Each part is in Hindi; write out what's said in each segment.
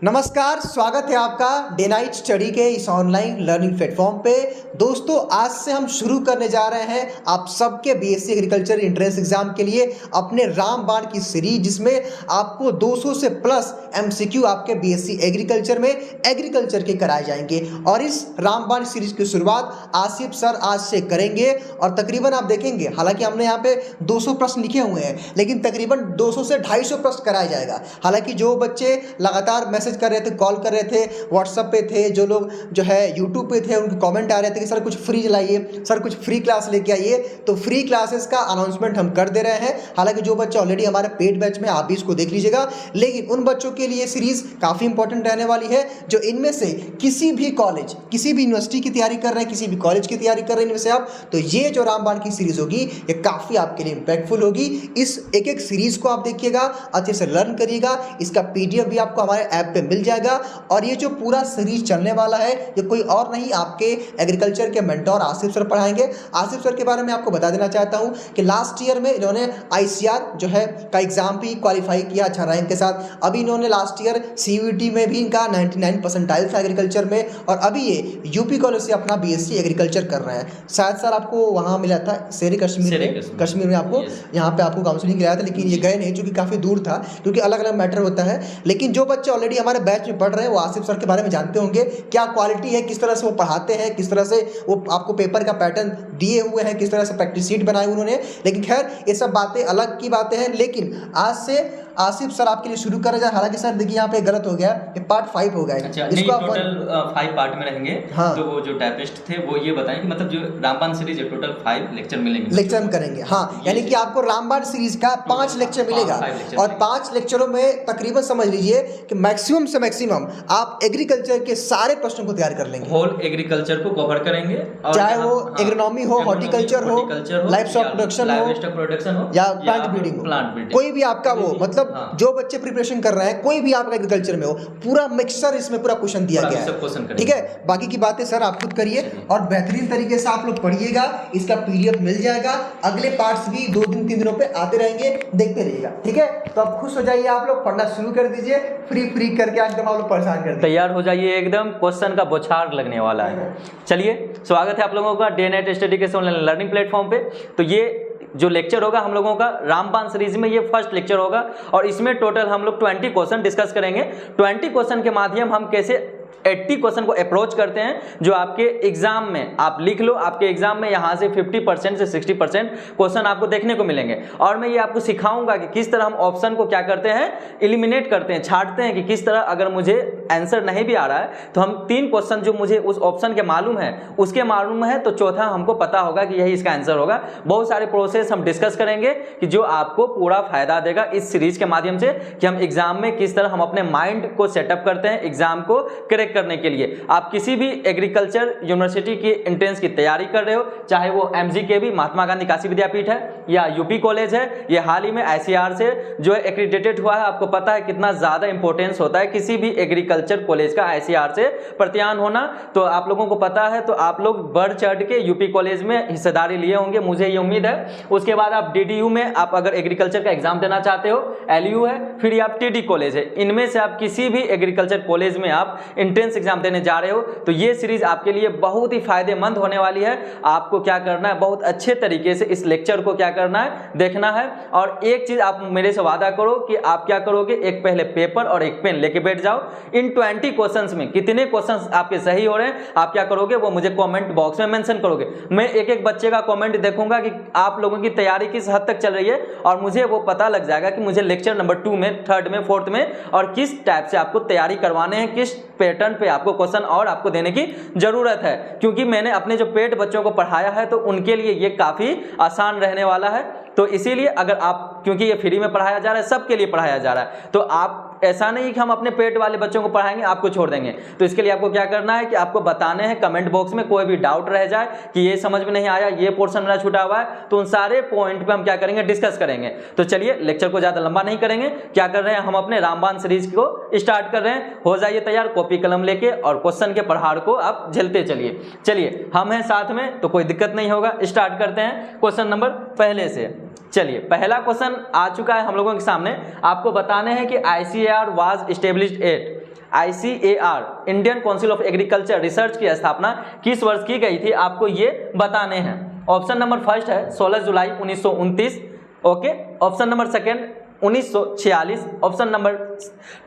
नमस्कार, स्वागत है आपका डे नाइट स्टडी के इस ऑनलाइन लर्निंग प्लेटफॉर्म पे। दोस्तों, आज से हम शुरू करने जा रहे हैं आप सबके बीएससी एग्रीकल्चर एंट्रेंस एग्जाम के लिए अपने रामबाण की सीरीज, जिसमें आपको 200 से प्लस एमसीक्यू आपके बीएससी एग्रीकल्चर में एग्रीकल्चर के कराए जाएंगे। और इस रामबाण सीरीज की शुरुआत आसिफ सर आज से करेंगे और तकरीबन आप देखेंगे, हालांकि हमने यहाँ पे 200 प्रश्न लिखे हुए हैं, लेकिन तकरीबन 200 से 250 प्रश्न कराया जाएगा। हालांकि जो बच्चे लगातार मैसेज कर रहे थे, कॉल कर रहे थे, व्हाट्सएप पे थे, जो लोग जो है यूट्यूब पे थे, उनके कमेंट आ रहे थे कि सर कुछ फ्री लाइए, सर कुछ फ्री क्लास लेके आइए। तो फ्री क्लासेस का अनाउंसमेंट हम कर दे रहे हैं। हालांकि जो बच्चे ऑलरेडी हमारे पेड बैच में, आप भी इसको देख लीजिएगा, लेकिन उन बच्चों के लिए सीरीज काफ़ी इंपॉर्टेंट रहने वाली है जो इनमें से किसी भी कॉलेज, किसी भी यूनिवर्सिटी की तैयारी कर रहे हैं, किसी भी कॉलेज की तैयारी कर रहे हैं इनमें से आप, तो ये जो रामबाण की सीरीज होगी ये काफ़ी आपके लिए इंपैक्टफुल होगी। इस एक एक सीरीज को आप देखिएगा, अच्छे से लर्न करिएगा। इसका पीडीएफ भी आपको हमारे ऐप पे मिल जाएगा। और ये जो पूरा सीरीज चलने वाला है ये कोई और नहीं, आपके एग्रीकल्चर के मेंटोर आसिफ सर पढ़ाएंगे। आसिफ सर के बारे में आपको बता देना चाहता हूं कि लास्ट ईयर में इन्होंने आईसीआर जो है का एग्जाम भी क्वालिफाई किया अच्छा रैंक के साथ। अभी इन्होंने लास्ट ईयर सीयूईटी में भी इनका 99 परसेंटाइल था एग्रीकल्चर में, और अभी ये यूपी कॉलेज से अपना बीएससी एग्रीकल्चर कर रहे हैं। शायद सर आपको वहाँ मिला था शेर कश्मीर में आपको यहाँ पे आपको काउंसलिंग कराया था, लेकिन ये गए नहीं क्योंकि काफ़ी दूर था, क्योंकि अलग अलग मैटर होता है। लेकिन जो बच्चे ऑलरेडी हमारे बैच में पढ़ रहे हैं वो आसिफ सर के बारे में जानते होंगे, क्या क्वालिटी है, किस तरह से वो पढ़ाते हैं, किस तरह से वो आपको पेपर का पैटर्न दिए हुए हैं, किस तरह से प्रैक्टिस शीट बनाए उन्होंने। लेकिन खैर ये सब बातें अलग की बातें हैं। लेकिन आज से आसिफ सर आपके लिए शुरू करें जाए। हालांकि सर देखिए यहाँ पे गलत हो गया, ये पार्ट 5 हो गया है। अच्छा, नहीं, टोटल 5 पार्ट में रहेंगे। हाँ। तो वो जो टाइपिस्ट थे वो ये बताएं कि मतलब जो रामबाण सीरीज है टोटल 5 लेक्चर मिलेंगे, लेक्चर हम करेंगे। हाँ, यानी कि आपको रामबाण सीरीज का 5 लेक्चर मिलेगा, और 5 लेक्चरों में तकरीबन समझ लीजिए कि मैक्सिमम से मैक्सिमम आप एग्रीकल्चर के सारे प्रश्नों को तैयार कर लेंगे। होल एग्रीकल्चर को कवर करेंगे, चाहे वो एग्रोनॉमी हो, हॉर्टिकल्चर हो, लाइवस्टॉक प्रोडक्शन हो या प्लांट ब्रीडिंग हो, कोई भी आपका वो मतलब जो बच्चे प्रिपरेशन कर रहे हैं, कोई भी आपका एग्रीकल्चर में हो, पूरा मिक्सचर इसमें पूरा क्वेश्चन दिया गया है। ठीक है, बाकी की बातें सर आप खुद करिए और बेहतरीन तरीके से आप लोग पढ़िएगा। इसका पीडीएफ मिल जाएगा, अगले पार्ट्स भी 2 दिन 3 दिनों पे आते रहेंगे, देखते रहिएगा। ठीक है, तो अब खुश हो जाइए, आप लोग पढ़ना शुरू कर दीजिए, फ्री करके एकदम आप लोग परेशान कर दीजिए। तैयार हो जाइए, एकदम क्वेश्चन का बौछार लगने वाला है। चलिए, स्वागत है आप लोगों का डे नाइट स्टडी के ऑनलाइन लर्निंग प्लेटफॉर्म पे। तो ये जो लेक्चर होगा हम लोगों का रामबाण सीरीज में, ये फर्स्ट लेक्चर होगा और इसमें टोटल हम लोग 20 क्वेश्चन डिस्कस करेंगे। 20 क्वेश्चन के माध्यम हम कैसे 80 क्वेश्चन को अप्रोच करते हैं, जो आपके एग्जाम में आप लिख लो, आपके एग्जाम में यहाँ से 50% से 60% क्वेश्चन आपको देखने को मिलेंगे। और मैं ये आपको सिखाऊंगा कि किस तरह हम ऑप्शन को क्या करते हैं, एलिमिनेट करते हैं, छांटते हैं, कि किस तरह अगर मुझे आंसर नहीं भी आ रहा है तो हम 3 क्वेश्चन जो मुझे उस ऑप्शन के मालूम है, उसके मालूम है, तो चौथा हमको पता होगा कि यही इसका आंसर होगा। बहुत सारे प्रोसेस हम डिस्कस करेंगे कि जो आपको पूरा फायदा देगा इस सीरीज के माध्यम से, कि हम एग्जाम में किस तरह हम अपने माइंड को सेटअप करते हैं एग्जाम को करेक्ट करने के लिए। आप किसी भी एग्रीकल्चर यूनिवर्सिटी की एंट्रेंस की तैयारी कर रहे हो, चाहे वो एमजीकेवी महात्मा गांधी काशी विद्यापीठ है या यूपी कॉलेज है, ये हाल ही में आईसीआर से जो है एक्रीडेटेड हुआ है। आपको पता है कितना ज्यादा इंपॉर्टेंस होता है किसी भी एग्रीकल्चर कॉलेज का आईसीआर से प्रत्यान होना, तो आप लोगों को पता है। तो आप लोग बढ़ चढ़ के यूपी कॉलेज में हिस्सेदारी लिए होंगे, मुझे ये उम्मीद है। उसके बाद आप डीडीयू में आप अगर एग्रीकल्चर का एग्जाम देना चाहते हो, एलयू है, फिर आप टीडी कॉलेज है, इनमें से आप किसी भी एग्रीकल्चर कॉलेज में आप एंट्रेंस एग्जाम देने जा रहे हो, तो ये सीरीज आपके लिए बहुत ही फायदेमंद होने वाली है। आपको क्या करना है, बहुत अच्छे तरीके से इस लेक्चर को क्या करना है, देखना है। और एक चीज आप मेरे से वादा करो कि आप क्या करोगे, एक पहले पेपर और एक पेन लेके बैठ जाओ। इन 20 क्वेश्चंस में कितने क्वेश्चंस आपके सही हो रहे हैं, आप क्या करोगे वो मुझे कमेंट बॉक्स में मेंशन करोगे। मैं एक एक बच्चे का कमेंट देखूंगा कि आप लोगों की तैयारी किस हद तक चल रही है, और मुझे वो पता लग जाएगा कि मुझे लेक्चर नंबर 2 में, 3rd में, 4th में और किस टाइप से आपको तैयारी करवाने हैं, किस पैटर्न पे आपको क्वेश्चन और आपको देने की जरूरत है। क्योंकि मैंने अपने जो पेड बच्चों को पढ़ाया है तो उनके लिए ये काफी आसान रहने वाला है। तो इसीलिए अगर आप, क्योंकि ये फ्री में पढ़ाया जा रहा है, सबके लिए पढ़ाया जा रहा है, तो आप ऐसा नहीं कि हम अपने पेट वाले बच्चों को पढ़ाएंगे आपको छोड़ देंगे। तो इसके लिए आपको क्या करना है कि आपको बताने हैं कमेंट बॉक्स में, कोई भी डाउट रह जाए कि ये समझ में नहीं आया, ये पोर्शन मेरा छूटा हुआ है, तो उन सारे पॉइंट पे हम क्या करेंगे, डिस्कस करेंगे। तो चलिए लेक्चर को ज्यादा लंबा नहीं करेंगे, क्या कर रहे हैं, हम अपने रामबाण सीरीज को स्टार्ट कर रहे हैं। हो जाइए तैयार, कॉपी कलम लेके, और क्वेश्चन के पहाड़ को आप झेलते चलिए। चलिए हम हैं साथ में, तो कोई दिक्कत नहीं होगा। स्टार्ट करते हैं क्वेश्चन नंबर पहले से। चलिए पहला क्वेश्चन आ चुका है हम लोगों के सामने। आपको बताने हैं कि ICAR was established at ICAR Indian council of agriculture research की स्थापना किस वर्ष की गई थी, आपको ये बताने हैं। ऑप्शन नंबर फर्स्ट है 16 जुलाई 1929, okay. Option number second 1946, option number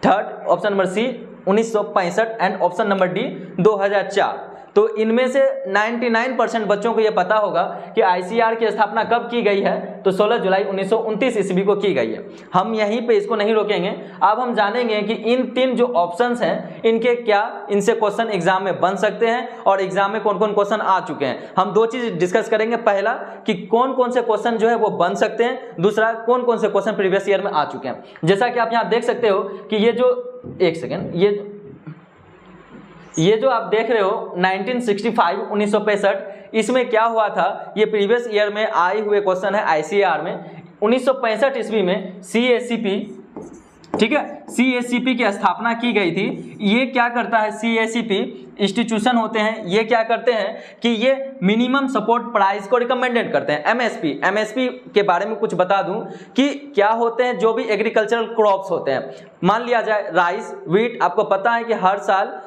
third, option number C 1965 and option number D 2004। तो इनमें से 99% बच्चों को ये पता होगा कि ICAR की स्थापना कब की गई है, तो 16 जुलाई 1929 ईस्वी को की गई है। हम यहीं पे इसको नहीं रोकेंगे, अब हम जानेंगे कि इन 3 जो ऑप्शंस हैं इनके क्या, इनसे क्वेश्चन एग्जाम में बन सकते हैं और एग्जाम में कौन कौन क्वेश्चन आ चुके हैं। हम 2 चीज डिस्कस करेंगे, पहला कि कौन कौन से क्वेश्चन जो है वो बन सकते हैं, दूसरा कौन कौन से क्वेश्चन प्रीवियस ईयर में आ चुके हैं। जैसा कि आप यहाँ देख सकते हो कि ये जो, एक सेकेंड, ये जो आप देख रहे हो 1965 1965, इसमें क्या हुआ था, ये प्रीवियस ईयर में आए हुए क्वेश्चन है ICAR में। 1965 ईस्वी में CACP, ठीक है, CACP की स्थापना की गई थी। ये क्या करता है, CACP इंस्टीट्यूशन होते हैं, ये क्या करते हैं कि ये मिनिमम सपोर्ट प्राइस को रिकमेंडेड करते हैं। MSP के बारे में कुछ बता दूं कि क्या होते हैं, जो भी एग्रीकल्चरल क्रॉप्स होते हैं, मान लिया जाए राइस, व्हीट, आपको पता है कि हर साल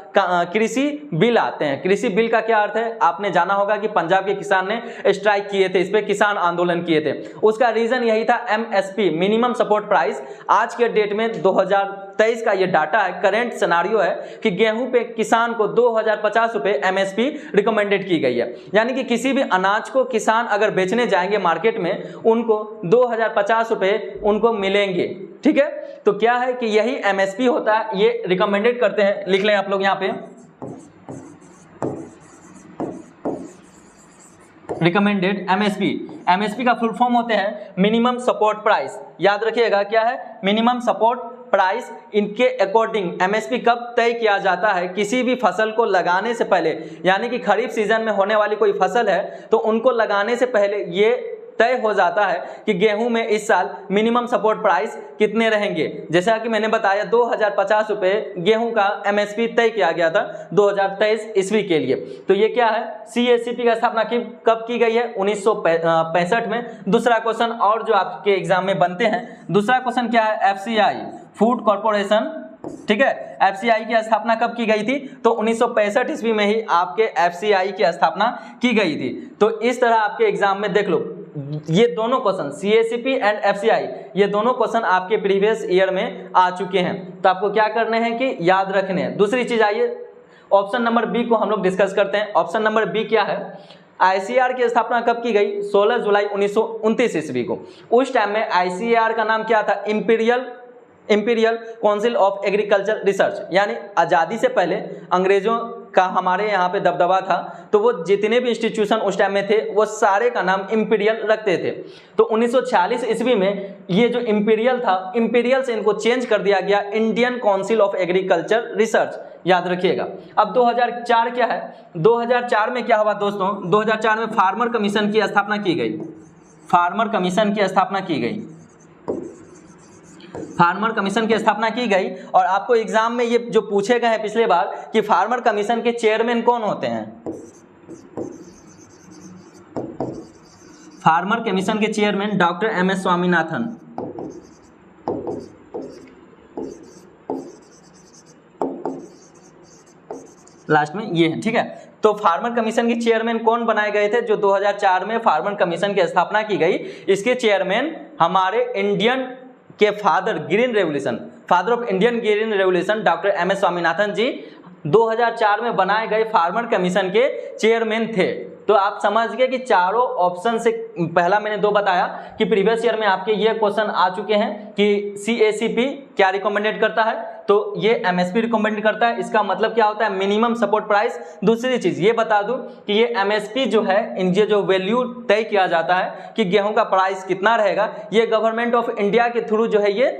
कृषि बिल आते हैं। कृषि बिल का क्या अर्थ है, आपने जाना होगा कि पंजाब के किसान ने स्ट्राइक किए थे, इस पे किसान आंदोलन किए थे, उसका रीजन यही था MSP मिनिमम सपोर्ट प्राइस। आज के डेट में 2023 का ये डाटा है, करंट सिनेरियो है कि गेहूं पे किसान को 2050 रुपए MSP रिकमेंडेड की गई है। यानी कि किसी भी अनाज को किसान अगर बेचने जाएंगे मार्केट में, उनको 2050 रुपए उनको मिलेंगे, ठीक है। तो क्या है कि यही MSP होता है, ये रिकमेंडेड करते हैं, लिख लें आप लोग यहाँ पे, रिकमेंडेड MSP का फुल फॉर्म होते हैं मिनिमम सपोर्ट प्राइस। याद रखिएगा क्या है, मिनिमम सपोर्ट प्राइस। इनके अकॉर्डिंग MSP कब तय किया जाता है, किसी भी फसल को लगाने से पहले, यानी कि खरीफ सीजन में होने वाली कोई फसल है तो उनको लगाने से पहले ये तय हो जाता है कि गेहूं में इस साल मिनिमम सपोर्ट प्राइस कितने रहेंगे। जैसा कि मैंने बताया 2050 रुपए गेहूं का MSP तय किया गया था 2023 ईस्वी के लिए। तो ये क्या है, CACP का स्थापना कब की गई है, 1965 में। दूसरा क्वेश्चन और जो आपके एग्जाम में बनते हैं, दूसरा क्वेश्चन क्या है, FCI फूड कॉर्पोरेशन, ठीक है, FCI की स्थापना कब की गई थी, तो 1965 ईस्वी में ही आपके FCI की स्थापना की गई थी। तो इस तरह आपके एग्जाम में देख लो, ये दोनों क्वेश्चन CACP एंड FCI, ये दोनों क्वेश्चन आपके प्रीवियस ईयर में आ चुके हैं। तो आपको क्या करने हैं कि याद रखने हैं। दूसरी चीज, आइए ऑप्शन नंबर बी को हम लोग डिस्कस करते हैं। ऑप्शन नंबर बी क्या है, ICAR की स्थापना कब की गई, 16 जुलाई 1929 ईस्वी को। उस टाइम में ICAR का नाम क्या था, imperial council of agriculture research. यानी आज़ादी से पहले अंग्रेजों का हमारे यहाँ पे दबदबा था, तो वो जितने भी इंस्टीट्यूशन उस टाइम में थे वो सारे का नाम इंपीरियल रखते थे। तो 1946 ईस्वी में ये जो इंपीरियल था, इंपीरियल से इनको चेंज कर दिया गया Indian council of agriculture research, याद रखिएगा। अब 2004 क्या है, 2004 में क्या हुआ दोस्तों, 2004 में फार्मर कमीशन की स्थापना की गई। फार्मर कमीशन की स्थापना की गई, फार्मर कमीशन की स्थापना की गई। और आपको एग्जाम में ये जो पूछे गए हैं पिछले बार कि फार्मर कमीशन के चेयरमैन कौन होते हैं, फार्मर कमीशन के chairman doctor MS Swaminathan. Last में ये है, ठीक है। तो फार्मर कमीशन के चेयरमैन कौन बनाए गए थे, जो 2004 में फार्मर कमीशन की स्थापना की गई, इसके चेयरमैन हमारे इंडियन के father of Indian green revolution doctor MS Swaminathan ji 2004 में बनाए गए फार्मर कमीशन के चेयरमैन थे। तो आप समझ गए कि चारों ऑप्शन से, पहला मैंने 2 बताया कि प्रीवियस ईयर में आपके ये क्वेश्चन आ चुके हैं कि CACP क्या रिकमेंडेड करता है, तो ये MSP रिकमेंड करता है। इसका मतलब क्या होता है, मिनिमम सपोर्ट प्राइस। दूसरी चीज ये बता दूं कि ये MSP जो है, इनके जो वैल्यू तय किया जाता है कि गेहूं का प्राइस कितना रहेगा, ये गवर्नमेंट ऑफ इंडिया के थ्रू जो है ये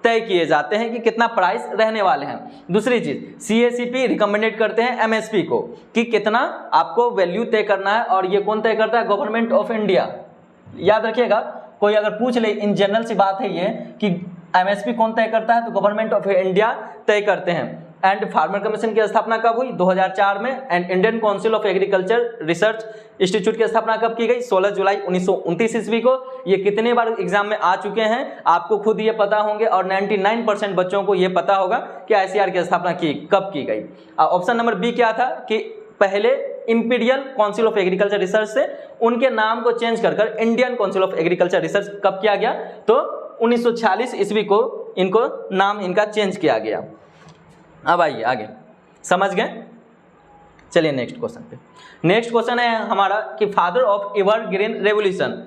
तय किए जाते हैं कि कितना प्राइस रहने वाले हैं। दूसरी चीज, CACP रिकमेंडेड करते हैं MSP को कि कितना आपको वैल्यू तय करना है, और ये कौन तय करता है, गवर्नमेंट ऑफ इंडिया। याद रखिएगा, कोई अगर पूछ ले, इन जनरल सी बात है ये कि MSP कौन तय करता है, तो गवर्नमेंट ऑफ इंडिया तय करते हैं। एंड फार्मर कमीशन की स्थापना कब हुई? 2004 में। And Indian council of agriculture research institute की स्थापना कब की गई? 16 जुलाई 1929 ईस्वी को। ये कितने बार एग्जाम में आ चुके हैं आपको खुद ये पता होंगे और 99% बच्चों को ये पता होगा कि ICAR की स्थापना कब की गई। ऑप्शन नंबर बी क्या था कि पहले imperial council of agriculture research से उनके नाम को चेंज कर Indian council of agriculture research कब किया गया? तो 1946 ईस्वी को इनको नाम इनका चेंज किया गया। अब आइए आगे, समझ गए? चलिए नेक्स्ट क्वेश्चन पे। नेक्स्ट क्वेश्चन है हमारा कि father of evergreen revolution,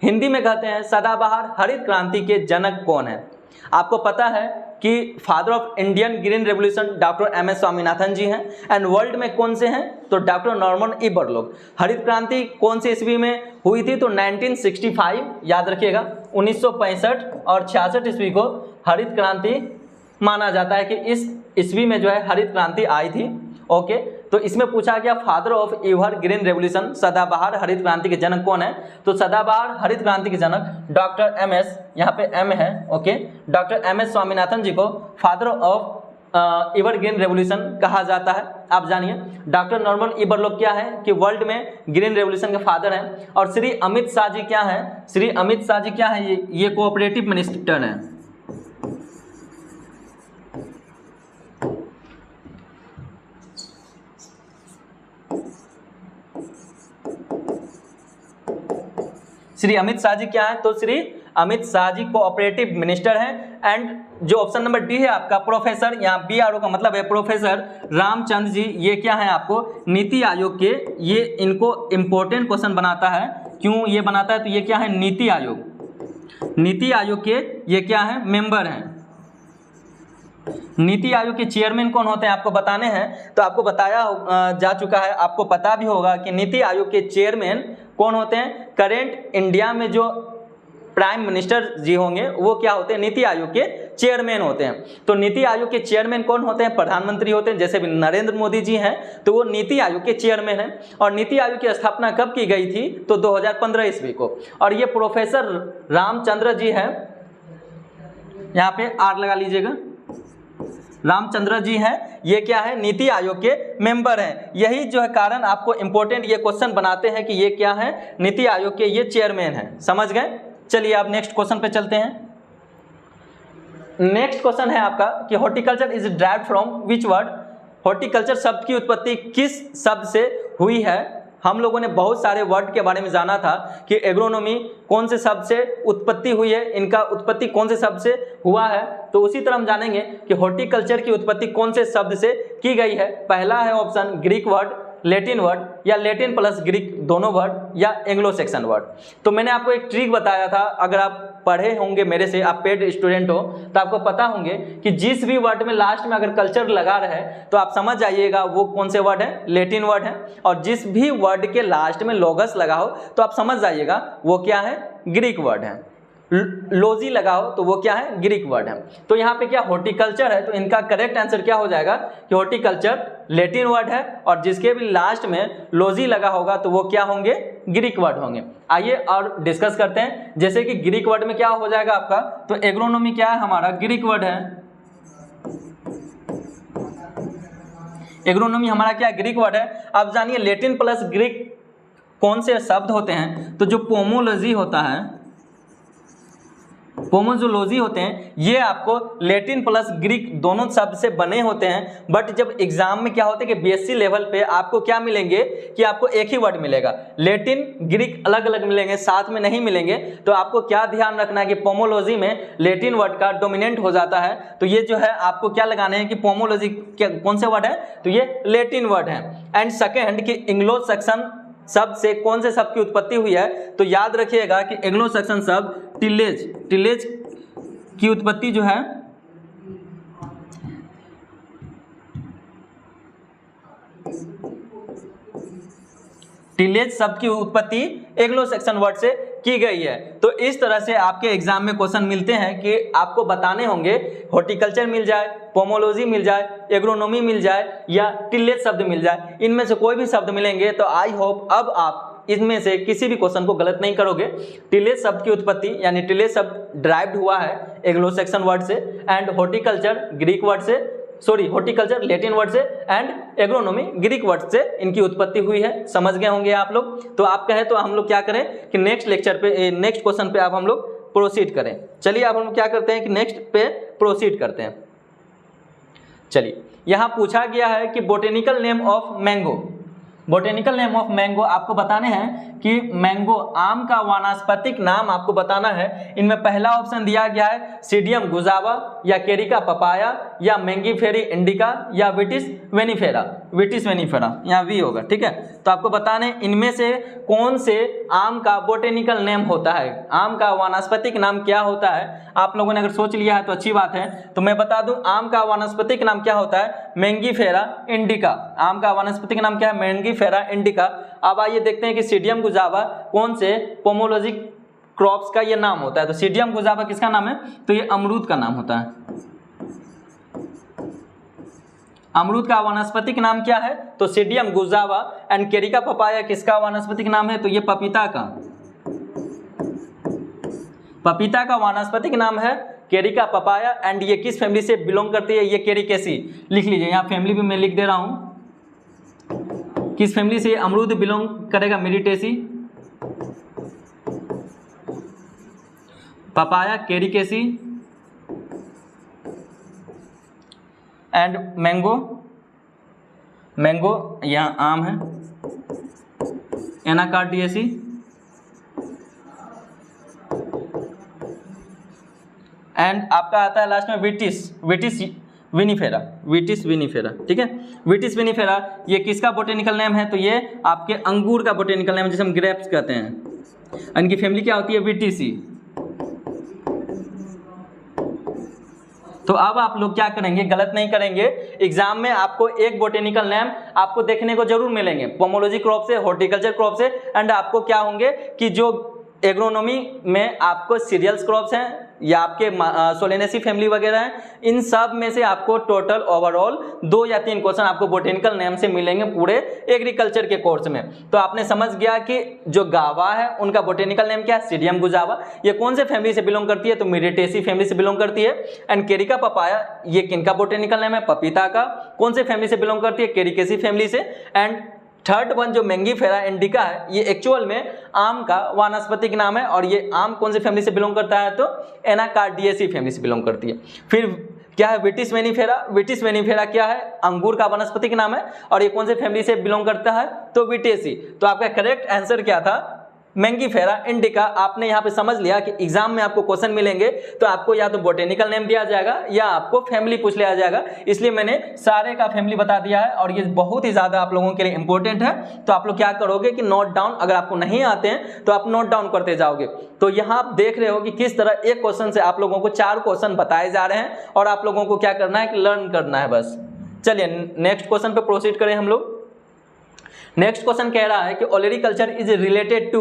Hindi में कहते हैं सदाबहार हरित क्रांति के जनक कौन है? आपको पता है कि father of Indian green revolution doctor MS Swaminathan ji हैं। एंड वर्ल्ड में कौन से हैं? तो डॉक्टर नॉर्मन ई बोरलॉग। हरित क्रांति कौन से ईस्वी में हुई थी? तो 1965, याद रखिएगा। 1965 और 66 ईस्वी को हरित क्रांति माना जाता है कि इस ईस्वी में जो है हरित क्रांति आई थी। ओके, तो इसमें पूछा गया father of ever green revolution, सदाबहार हरित क्रांति के जनक कौन है? तो सदाबहार हरित क्रांति के जनक डॉक्टर MS, यहाँ पे M है, ओके, डॉक्टर MS स्वामीनाथन जी को फादर ऑफ एवरग्रीन रेवोल्यूशन कहा जाता है। आप जानिए डॉक्टर नॉर्मन ई बोरलॉग क्या है कि वर्ल्ड में ग्रीन रेवोल्यूशन के फादर हैं। और श्री अमित शाह जी क्या है? श्री अमित शाह जी क्या है? ये कोऑपरेटिव मिनिस्टर हैं। श्री अमित शाह जी क्या है? तो श्री अमित शाह जी कोऑपरेटिव मिनिस्टर हैं। एंड जो ऑप्शन नंबर डी है आपका प्रोफेसर, यहाँ BRO का मतलब है प्रोफेसर रामचंद्र जी, ये क्या है आपको नीति आयोग के, ये इनको इंपॉर्टेंट क्वेश्चन बनाता है। क्यों ये बनाता है? तो ये क्या है? नीति आयोग, नीति आयोग के ये क्या है? मेंबर हैं। नीति आयोग के चेयरमैन कौन होते हैं आपको बताने हैं, तो आपको बताया जा चुका है, आपको पता भी होगा कि नीति आयोग के चेयरमैन कौन होते हैं। करेंट इंडिया में जो प्राइम मिनिस्टर जी होंगे वो क्या होते हैं? नीति आयोग के चेयरमैन होते हैं। तो नीति आयोग के चेयरमैन कौन होते हैं? प्रधानमंत्री होते हैं। जैसे भी नरेंद्र मोदी जी हैं तो वो नीति आयोग के चेयरमैन हैं। और नीति आयोग की स्थापना कब की गई थी? तो 2015 ईस्वी को। और ये प्रोफेसर रामचंद्र जी हैं, यहाँ पे R लगा लीजिएगा, रामचंद्र जी हैं, ये क्या है? नीति आयोग के मेंबर हैं। यही जो है कारण आपको इंपॉर्टेंट ये क्वेश्चन बनाते हैं कि ये क्या है? नीति आयोग के ये चेयरमैन हैं। समझ गए? चलिए आप नेक्स्ट क्वेश्चन पे चलते हैं। नेक्स्ट क्वेश्चन है आपका कि horticulture is derived from which word? Horticulture शब्द की उत्पत्ति किस शब्द से हुई है? हम लोगों ने बहुत सारे वर्ड के बारे में जाना था कि एग्रोनॉमी कौन से शब्द से उत्पत्ति हुई है, इनका उत्पत्ति कौन से शब्द से हुआ है। तो उसी तरह हम जानेंगे कि हॉर्टिकल्चर की उत्पत्ति कौन से शब्द से की गई है। पहला है option Greek word, Latin word, या लैटिन प्लस ग्रीक दोनों वर्ड, या एंग्लो सेक्सन वर्ड। तो मैंने आपको एक ट्रिक बताया था, अगर आप पढ़े होंगे मेरे से, आप पेड स्टूडेंट हो तो आपको पता होंगे कि जिस भी वर्ड में लास्ट में अगर कल्चर लगा रहे तो आप समझ जाइएगा वो कौन से वर्ड है? लैटिन वर्ड है। और जिस भी वर्ड के लास्ट में लोगस लगा हो तो आप समझ जाइएगा वो क्या है? ग्रीक वर्ड है। लोजी लगाओ तो वो क्या है? ग्रीक वर्ड है। तो यहाँ पे क्या हॉर्टिकल्चर है, तो इनका करेक्ट आंसर क्या हो जाएगा कि हॉर्टिकल्चर लैटिन वर्ड है, और जिसके भी लास्ट में लोजी लगा होगा तो वो क्या होंगे? ग्रीक वर्ड होंगे। आइए और डिस्कस करते हैं। जैसे कि ग्रीक वर्ड में क्या हो जाएगा आपका, तो एग्रोनॉमी क्या है हमारा? ग्रीक वर्ड है। एग्रोनॉमी हमारा क्या? ग्रीक वर्ड है। अब जानिए लैटिन प्लस ग्रीक कौन से शब्द होते हैं, तो जो पोमोलॉजी होता है, पोमोजोलॉजी होते हैं, ये आपको लैटिन प्लस ग्रीक दोनों शब्द से बने होते हैं। बट जब एग्जाम में क्या होते हैं कि BSc लेवल पे आपको क्या मिलेंगे कि आपको एक ही वर्ड मिलेगा, लैटिन ग्रीक अलग अलग मिलेंगे, साथ में नहीं मिलेंगे। तो आपको क्या ध्यान रखना है कि पोमोलॉजी में लैटिन वर्ड का डोमिनेंट हो जाता है। तो ये जो है आपको क्या लगाने हैं कि पोमोलॉजी कौन से वर्ड है, तो ये लैटिन वर्ड है। एंड सेकेंड कि एंग्लो सेक्सन शब्द से कौन से शब्द की उत्पत्ति हुई है, तो याद रखिएगा कि एंग्लो सेक्सन शब्द टिलेज की उत्पत्ति जो है टिलेज शब्द की उत्पत्ति एंग्लो सेक्सन वर्ड से की गई है। तो इस तरह से आपके एग्जाम में क्वेश्चन मिलते हैं कि आपको बताने होंगे हॉर्टिकल्चर मिल जाए, पोमोलॉजी मिल जाए, एग्रोनॉमी मिल जाए, या टिलेज शब्द मिल जाए। इनमें से कोई भी शब्द मिलेंगे तो आई होप अब आप इसमें से किसी भी क्वेश्चन को गलत नहीं करोगे। टिलेज शब्द की उत्पत्ति यानी टिलेज शब्द ड्राइव्ड हुआ है एंग्लो सेक्सन वर्ड से, एंड हॉर्टिकल्चर ग्रीक वर्ड से, हॉर्टिकल्चर लैटिन वर्ड से एंड एग्रोनॉमी ग्रीक वर्ड से इनकी उत्पत्ति हुई है। समझ गए होंगे आप लोग। तो आप कहें तो हम लोग क्या करें कि नेक्स्ट लेक्चर पे, नेक्स्ट क्वेश्चन पे आप हम लोग प्रोसीड करें। चलिए अब हम क्या करते हैं कि नेक्स्ट पे प्रोसीड करते हैं। चलिए यहाँ पूछा गया है कि botanical name of mango. Botanical name of mango आपको बताने हैं कि मैंगो आम का वानस्पतिक नाम आपको बताना है। इनमें पहला ऑप्शन दिया गया है सीडियम गुजावा या केरिका पपाया या मैंगीफेरी इंडिका या विटिस वेनिफेरा। विटिस वेनिफेरा यहाँ वी होगा, ठीक है। तो आपको बताने इनमें से कौन से आम का बोटेनिकल नेम होता है, आम का वानस्पतिक नाम क्या होता है। आप लोगों ने अगर सोच लिया है तो अच्छी बात है। तो मैं बता दूं आम का वानस्पतिक नाम क्या होता है, मैंगीफेरा इंडिका। आम का वानस्पतिक नाम क्या है, मैंगीफेरा इंडिका। अब आइए देखते हैं कि सीडियम गुजावा कौन से पोमोलॉजी क्रॉप्स का ये नाम होता है। तो सीडियम गुजावा किसका नाम है, तो ये अमरूद का नाम होता है। अमरूद का वानस्पतिक नाम क्या है, तो सीडियम गुजावा। एंड केरिका पपाया किसका वानस्पतिक नाम है, तो ये पपीता का, पपीता का वानस्पतिक नाम है केरिका पपाया। एंड ये किस फैमिली से बिलोंग करती है, ये केरिकेसी। लिख लीजिए यहाँ फैमिली भी मैं लिख दे रहा हूँ, किस फैमिली से अमरूद बिलोंग करेगा, मेरिटेसी। पपाया केरिकेसी एंड मैंगो, मैंगो यहाँ आम है, एनाकार्डियेसी एंड आपका आता है लास्ट में विटिस, विटिस विनिफेरा, विटिस विनिफेरा, ठीक है। विटिस विनिफेरा ये किसका बोटेनिकल नेम है, तो ये आपके अंगूर का बोटेनिकल नेम है, जिसे हम ग्रेप्स कहते हैं। इनकी फैमिली क्या होती है, विटिसी। तो अब आप लोग क्या करेंगे, गलत नहीं करेंगे। एग्जाम में आपको एक बोटेनिकल नेम आपको देखने को जरूर मिलेंगे, पोमोलॉजी क्रॉप से, हॉर्टिकल्चर क्रॉप से। एंड आपको क्या होंगे कि जो एग्रोनॉमी में आपको सीरियल्स क्रॉप्स हैं या आपके सोलेनेसी फैमिली वगैरह हैं, इन सब में से आपको टोटल ओवरऑल 2 या 3 क्वेश्चन आपको बोटेनिकल नेम से मिलेंगे पूरे एग्रीकल्चर के कोर्स में। तो आपने समझ गया कि जो गावा है उनका बोटेनिकल नेम क्या है, सीडियम गुजावा। ये कौन से फैमिली से बिलोंग करती है, तो मिरिटेसी फैमिली से बिलोंग करती है। एंड केरिका पपाया ये किनका बोटेनिकल नेम है, पपीता का। कौन से फैमिली से बिलोंग करती है, केरिकेसी फैमिली से। एंड थर्ड वन जो मैंगीफेरा इंडिका है, ये एक्चुअल में आम का वानस्पतिक नाम है। और ये आम कौन सी फैमिली से बिलोंग करता है, तो एनाकार्डियेसी फैमिली से बिलोंग करती है। फिर क्या है, विटिस वेनिफेरा। विटिस वेनिफेरा क्या है, अंगूर का वानस्पतिक नाम है। और ये कौन से फैमिली से बिलोंग करता है, तो विटेसी। तो आपका करेक्ट आंसर क्या था, मैंगीफेरा इंडिका। आपने यहाँ पे समझ लिया कि एग्जाम में आपको क्वेश्चन मिलेंगे तो आपको या तो बोटेनिकल नेम दिया जाएगा या आपको फैमिली पूछ लिया जाएगा। इसलिए मैंने सारे का फैमिली बता दिया है और ये बहुत ही ज्यादा आप लोगों के लिए इंपॉर्टेंट है। तो आप लोग क्या करोगे कि नोट डाउन, अगर आपको नहीं आते हैं तो आप नोट डाउन करते जाओगे। तो यहाँ आप देख रहे हो कि किस तरह एक क्वेश्चन से आप लोगों को 4 क्वेश्चन बताए जा रहे हैं और आप लोगों को क्या करना है कि लर्न करना है बस। चलिए नेक्स्ट क्वेश्चन पे प्रोसीड करें हम लोग। नेक्स्ट क्वेश्चन कह रहा है कि olericulture is related to,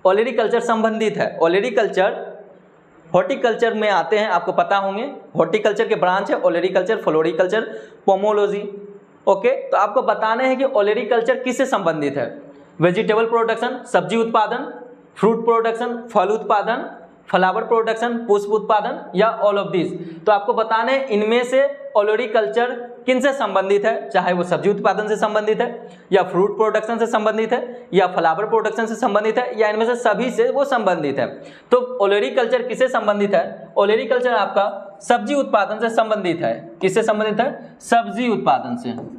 olericulture संबंधित है। ओलेरीकल्चर हॉर्टिकल्चर में आते हैं, आपको पता होंगे। हॉर्टिकल्चर के ब्रांच है ओलेरीकल्चर, फ्लोरिकल्चर, पोमोलॉजी। ओके, तो आपको बताना है कि ओलेरीकल्चर किससे संबंधित है, वेजिटेबल प्रोडक्शन, सब्जी उत्पादन, फ्रूट प्रोडक्शन, फल उत्पादन, फ्लावर प्रोडक्शन, पुष्प उत्पादन या ऑल ऑफ दिस। तो आपको बताना है इनमें से ओलेरीकल्चर किनसे संबंधित है, चाहे वो सब्जी उत्पादन से संबंधित है या फ्रूट प्रोडक्शन से संबंधित है या फ्लावर प्रोडक्शन से संबंधित है या इनमें से सभी से वो संबंधित है। तो ओलेरीकल्चर किससे संबंधित है, ओलेरीकल्चर आपका सब्जी उत्पादन से संबंधित है। किससे संबंधित है, सब्जी उत्पादन से।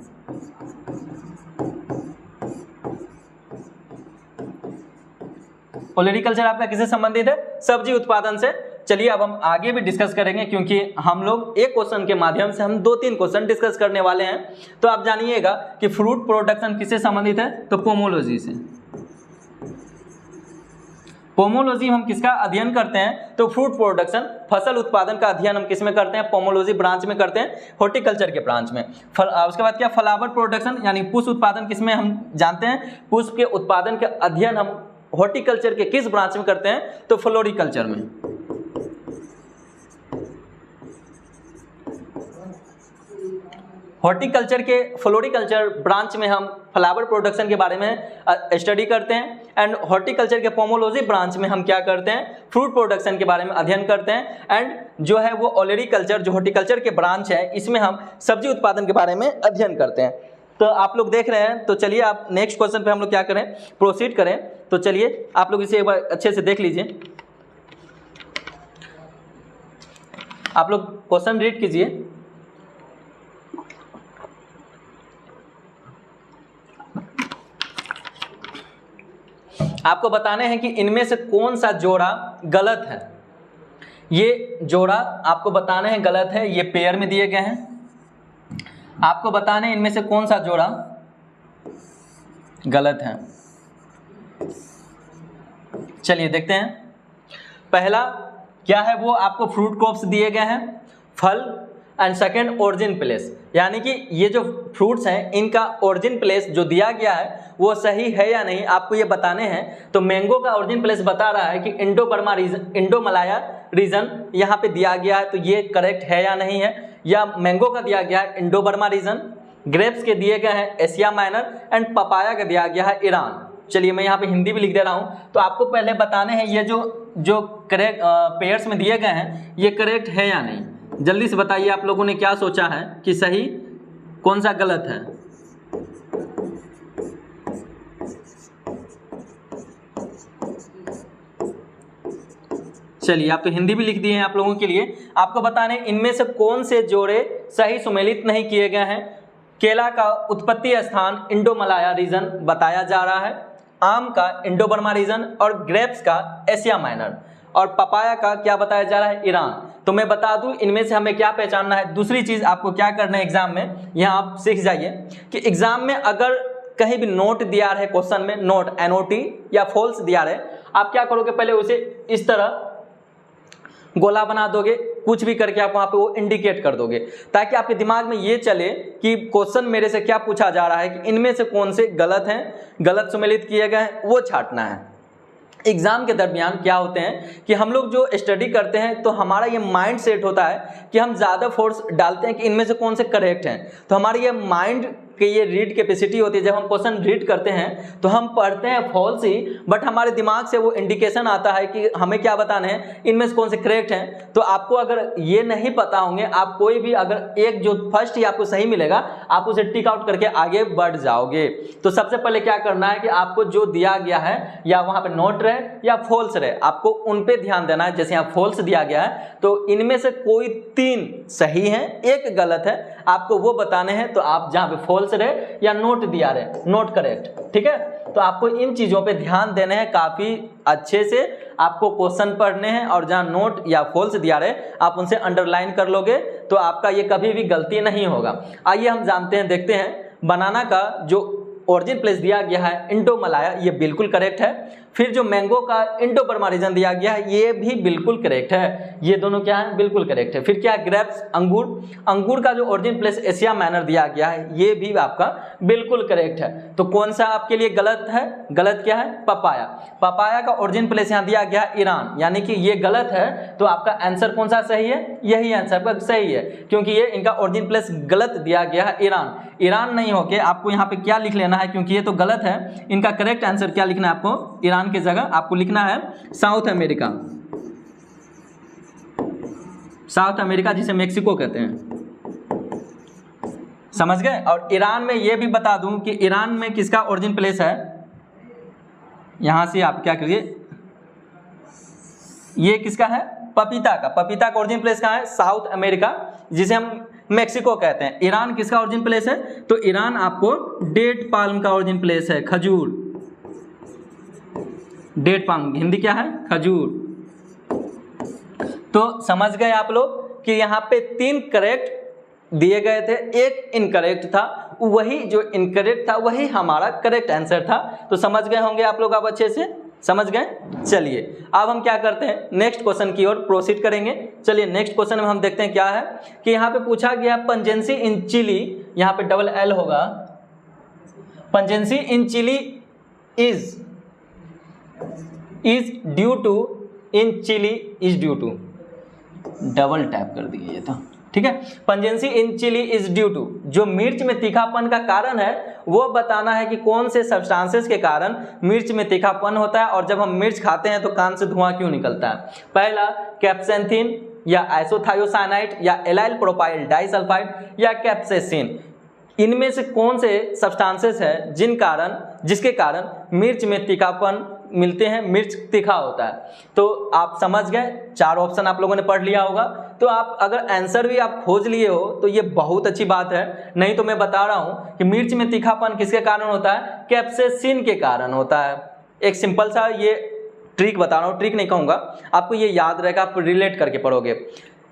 ओलेरीकल्चर आपका किससे संबंधित है, सब्जी उत्पादन से। चलिए अब हम आगे भी डिस्कस करेंगे क्योंकि हम लोग एक क्वेश्चन के माध्यम से हम 2-3 क्वेश्चन डिस्कस करने वाले हैं। तो आप जानिएगा कि फ्रूट प्रोडक्शन किससे संबंधित है, तो पोमोलॉजी से। पोमोलॉजी हम किसका अध्ययन करते हैं, तो फ्रूट प्रोडक्शन, फसल उत्पादन का अध्ययन हम किस में करते हैं, पोमोलॉजी ब्रांच में करते हैं, हॉर्टिकल्चर के ब्रांच में। उसके बाद क्या, फ्लावर प्रोडक्शन यानी पुष्प उत्पादन किस में हम जानते हैं, पुष्प के उत्पादन के अध्ययन हम हॉर्टिकल्चर के किस ब्रांच में करते हैं, तो फ्लोरिकल्चर में। हॉर्टिकल्चर के फ्लोरिकल्चर ब्रांच में हम फ्लावर प्रोडक्शन के बारे में स्टडी करते हैं। एंड हॉर्टिकल्चर के पोमोलॉजी ब्रांच में हम क्या करते हैं, फ्रूट प्रोडक्शन के बारे में अध्ययन करते हैं। एंड जो है वो ओलेरीकल्चर जो हॉर्टिकल्चर के ब्रांच है, इसमें हम सब्जी उत्पादन के बारे में अध्ययन करते हैं। तो आप लोग देख रहे हैं, तो चलिए आप नेक्स्ट क्वेश्चन पे हम लोग क्या करें, प्रोसीड करें। तो चलिए आप लोग इसे एक बार अच्छे से देख लीजिए। आप लोग क्वेश्चन रीड कीजिए। आपको बताने हैं कि इनमें से कौन सा जोड़ा गलत है। ये जोड़ा आपको बताने हैं गलत है, ये पेयर में दिए गए हैं। आपको बताने हैं इनमें से कौन सा जोड़ा गलत है। चलिए देखते हैं। पहला क्या है, वो आपको फ्रूट क्रॉप्स दिए गए हैं, फल, एंड सेकेंड ओरिजिन प्लेस, यानी कि ये जो फ्रूट्स हैं इनका ओरिजिन प्लेस जो दिया गया है वो सही है या नहीं, आपको ये बताने हैं। तो मैंगो का ओरिजिन प्लेस बता रहा है कि Indo Burma region, Indo Malaya region यहाँ पे दिया गया है, तो ये करेक्ट है या नहीं है। या मैंगो का दिया गया है इंडो बर्मा रीजन, ग्रेप्स के दिए गए हैं एशिया माइनर, एंड पपाया का दिया गया है ईरान। चलिए मैं यहाँ पे हिंदी भी लिख दे रहा हूँ। तो आपको पहले बताने हैं ये जो करेक्ट पेयर्स में दिए गए हैं ये करेक्ट है या नहीं। जल्दी से बताइए आप लोगों ने क्या सोचा है कि सही कौन सा गलत है। चलिए आप तो हिंदी भी लिख दिए हैं आप लोगों के लिए। आपको बताने इनमें से कौन से जोड़े सही सुमेलित नहीं किए गए हैं। केला का उत्पत्ति स्थान इंडो मलाया रीजन बताया जा रहा है, आम का इंडो बर्मा रीजन, और ग्रेप्स का एशिया माइनर, और पपाया का क्या बताया जा रहा है, ईरान। तो मैं बता दूं इनमें से हमें क्या पहचानना है। दूसरी चीज आपको क्या करना है एग्जाम में, यहाँ आप सीख जाइए कि एग्जाम में अगर कहीं भी नोट दिया रहे, क्वेश्चन में नोट NOT या फॉल्स दिया रहे, आप क्या करोगे, पहले उसे इस तरह गोला बना दोगे, कुछ भी करके आप वहां पे वो इंडिकेट कर दोगे, ताकि आपके दिमाग में ये चले कि क्वेश्चन मेरे से क्या पूछा जा रहा है, कि इनमें से कौन से गलत हैं, गलत सुमेलित किए गए हैं, वो छांटना है। एग्जाम के दरमियान क्या होते हैं कि हम लोग जो स्टडी करते हैं तो हमारा ये माइंड सेट होता है कि हम ज़्यादा फोर्स डालते हैं कि इनमें से कौन से करेक्ट हैं। तो हमारी ये माइंड कि ये रीड कैपेसिटी होती है, जब हम क्वेश्चन रीड करते हैं तो हम पढ़ते हैं फॉल्स ही, बट हमारे दिमाग से वो इंडिकेशन आता है कि हमें क्या बताने हैं, इनमें से कौन से करेक्ट हैं। तो आपको अगर ये नहीं पता होंगे, आप कोई भी अगर एक जो फर्स्ट ही आपको सही मिलेगा आप उसे टिक आउट करके आगे बढ़ जाओगे। तो सबसे पहले क्या करना है कि आपको जो दिया गया है या वहाँ पे नोट रहे या फॉल्स रहे, आपको उन पे ध्यान देना है। जैसे यहाँ फॉल्स दिया गया है तो इनमें से कोई 3 सही है, 1 गलत है, आपको वो बताने हैं। तो आप जहाँ पे फॉल्स रहे या नोट दिया रहे, नोट करेक्ट, ठीक है। तो आपको इन चीजों पे ध्यान देने हैं, काफी अच्छे से आपको क्वेश्चन पढ़ने हैं, और जहाँ नोट या फॉल्स दिया रहे आप उनसे अंडरलाइन कर लोगे तो आपका ये कभी भी गलती नहीं होगा। आइए हम जानते हैं, देखते हैं। बनाना का जो ओरिजिन प्लेस दिया गया है इंडो मलाया, ये बिल्कुल करेक्ट है। फिर जो मैंगो का इंडो बर्मा रीजन दिया गया है ये भी बिल्कुल करेक्ट है। ये दोनों क्या है, बिल्कुल करेक्ट है। फिर क्या है, ग्रेप्स अंगूर, अंगूर का जो ओरिजिन प्लेस एशिया माइनर दिया गया है ये भी आपका बिल्कुल करेक्ट है। तो कौन सा आपके लिए गलत है, गलत क्या है, पपाया। पपाया का ओरिजिन प्लेस यहाँ दिया गया है ईरान, यानी कि ये गलत है। तो आपका आंसर कौन सा सही है, यही आंसर आपका सही है, क्योंकि ये इनका ओरिजिन प्लेस गलत दिया गया है ईरान। ईरान नहीं होके आपको यहाँ पे क्या लिख लेना है, क्योंकि ये तो गलत है, इनका करेक्ट आंसर क्या लिखना है आपको, ईरान की जगह आपको लिखना है साउथ अमेरिका। साउथ अमेरिका जिसे मेक्सिको कहते हैं, समझ गए। और ईरान में ये भी बता दूं कि ईरान में किसका ओरिजिन प्लेस है, यहां से आप क्या करिए, ये किसका है, पपीता का। पपीता का ओरिजिन प्लेस कहाँ है, साउथ अमेरिका, जिसे हम मेक्सिको कहते हैं। ईरान किसका ओरिजिन प्लेस है, तो ईरान आपको डेट पाल्म का ओरिजिन प्लेस है, खजूर। डेट पाल्म हिंदी क्या है, खजूर। तो समझ गए आप लोग कि यहाँ पे 3 करेक्ट दिए गए थे, 1 इनकरेक्ट था, वही जो इनकरेक्ट था वही हमारा करेक्ट आंसर था। तो समझ गए होंगे आप लोग, आप अच्छे से समझ गए। चलिए अब हम क्या करते हैं, नेक्स्ट क्वेश्चन की ओर प्रोसीड करेंगे। चलिए नेक्स्ट क्वेश्चन में हम देखते हैं क्या है कि यहाँ पे पूछा गया पंजेंसी इन चिली, यहाँ पे डबल L होगा, pungency in chilli is due to, in chilli is due to, double tap कर दिए ये तो, ठीक है। Pungency in chilli is due to, जो मिर्च में तीखापन का कारण है वो बताना है कि कौन से सब्सटेंसेस के कारण मिर्च में तीखापन होता है और जब हम मिर्च खाते हैं तो कान से धुआं क्यों निकलता है। पहला कैप्सेंथिन या आइसोथायोसाइनाइड या एलाइल प्रोपाइल डाइसल्फाइड या कैप्सेसिन, इनमें से कौन से सब्सटेंसेस है जिसके कारण मिर्च में तीखापन मिलते हैं, मिर्च तीखा होता है। तो आप समझ गए, 4 ऑप्शन आप लोगों ने पढ़ लिया होगा। तो आप अगर आंसर भी आप खोज लिए हो तो ये बहुत अच्छी बात है, नहीं तो मैं बता रहा हूं कि मिर्च में तीखापन किसके कारण होता है, कैप्सेसिन के कारण होता है। एक सिंपल सा ये ट्रिक बता रहा हूँ, ट्रिक नहीं कहूँगा, आपको ये याद रहेगा, आप रिलेट करके पढ़ोगे।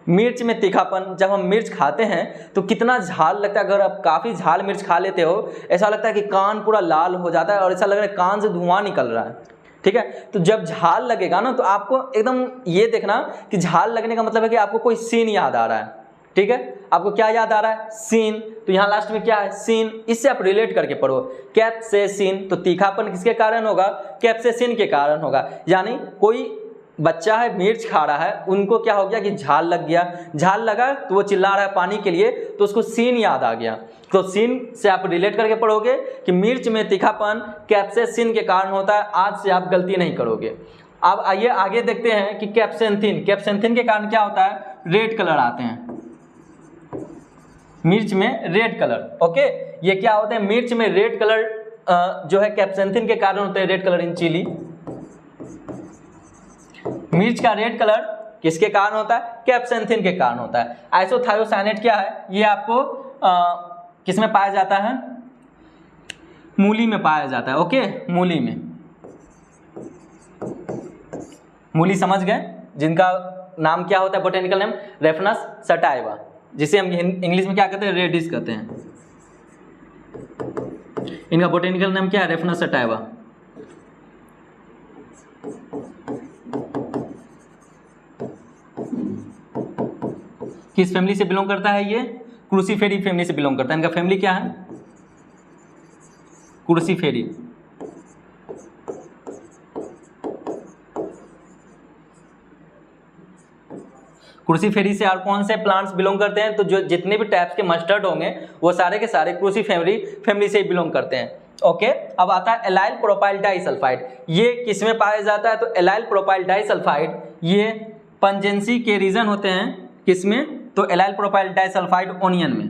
मिर्च में तीखापन, जब हम मिर्च खाते हैं तो कितना झाल लगता है। अगर आप काफ़ी झाल मिर्च खा लेते हो, ऐसा लगता है कि कान पूरा लाल हो जाता है और ऐसा लग रहा है कान से धुआं निकल रहा है, ठीक है। तो जब झाल लगेगा ना तो आपको एकदम ये देखना कि झाल लगने का मतलब है कि आपको कोई सीन याद आ रहा है, ठीक है। आपको क्या याद आ रहा है, सीन। तो यहाँ लास्ट में क्या है, सीन। इससे आप रिलेट करके पढ़ो, कैप्सेसिन। तो तीखापन किसके कारण होगा, कैप्सेसिन के कारण होगा। यानी कोई बच्चा है मिर्च खा रहा है, उनको क्या हो गया कि झाल लग गया, झाल लगा तो वो चिल्ला रहा है पानी के लिए, तो उसको सीन याद आ गया। तो सीन से आप रिलेट करके पढ़ोगे कि मिर्च में तीखापन कैप्सेसिन के कारण होता है। आज से आप गलती नहीं करोगे। अब आइए आगे देखते हैं कि कैप्सेंथिन, कैप्सेंथिन के कारण क्या होता है, रेड कलर आते हैं मिर्च में, रेड कलर। ओके, ये क्या होते हैं, मिर्च में रेड कलर जो है कैप्सेंथिन के कारण होते हैं, रेड कलर इन चिली। मिर्च का रेड कलर किसके कारण होता है, कैप्सेंथिन के कारण होता है। आइसोथायोसाइनेट क्या है, ये आपको किस में पाया जाता है, मूली में पाया जाता है। ओके, मूली में, मूली समझ गए, जिनका नाम क्या होता है, बोटेनिकल नेम रेफनस सटाइवा, जिसे हम इंग्लिश में क्या कहते हैं, रेडिश कहते हैं। इनका बोटेनिकल नेम क्या है, रेफनस सटाइवा। किस फैमिली से बिलोंग करता है, ये क्रूसीफेरी फैमिली से बिलोंग करता है। इनका फैमिली क्या है, क्रूसीफेरी। क्रूसीफेरी से और कौन से प्लांट्स बिलोंग करते हैं, तो जो जितने भी टाइप्स के मस्टर्ड होंगे वो सारे के सारे क्रूसीफेरी फैमिली से ही बिलोंग करते हैं। ओके, अब आता है एलाइल प्रोपाइल डाइसल्फाइड। ये किस में पाया जाता है, तो एलाइल प्रोपाइल डाइसल्फाइड ये पंजेंसी के रीजन होते हैं, किसमें, तो एलाइल प्रोपाइल डाइसल्फाइड ओनियन में।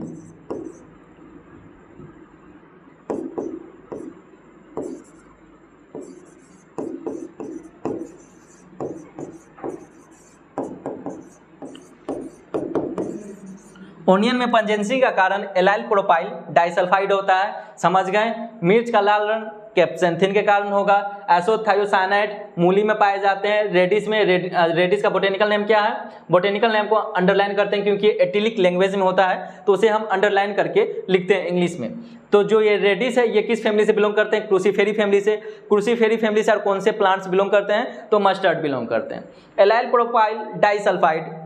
ओनियन में पंजेंसी का कारण एलाइल प्रोपाइल डाइसल्फाइड होता है, समझ गए। मिर्च का लाल रंग कैप्सेंथिन के कारण होगा। आइसोथायोसाइनाइड मूली में पाए जाते हैं। रेडिश में, रेडिश का बोटेनिकल नेम क्या है, बोटेनिकल नेम को अंडरलाइन करते हैं क्योंकि एटिलिक लैंग्वेज में होता है तो उसे हम अंडरलाइन करके लिखते हैं इंग्लिश में। तो जो ये रेडिश है ये किस फैमिली से बिलोंग करते हैं, क्रूसीफेरी फैमिली से। क्रूसीफेरी फैमिली से और कौन से प्लांट्स बिलोंग करते हैं, तो मस्टर्ड बिलोंग करते हैं। एलाइल प्रोपाइल डाइसल्फाइड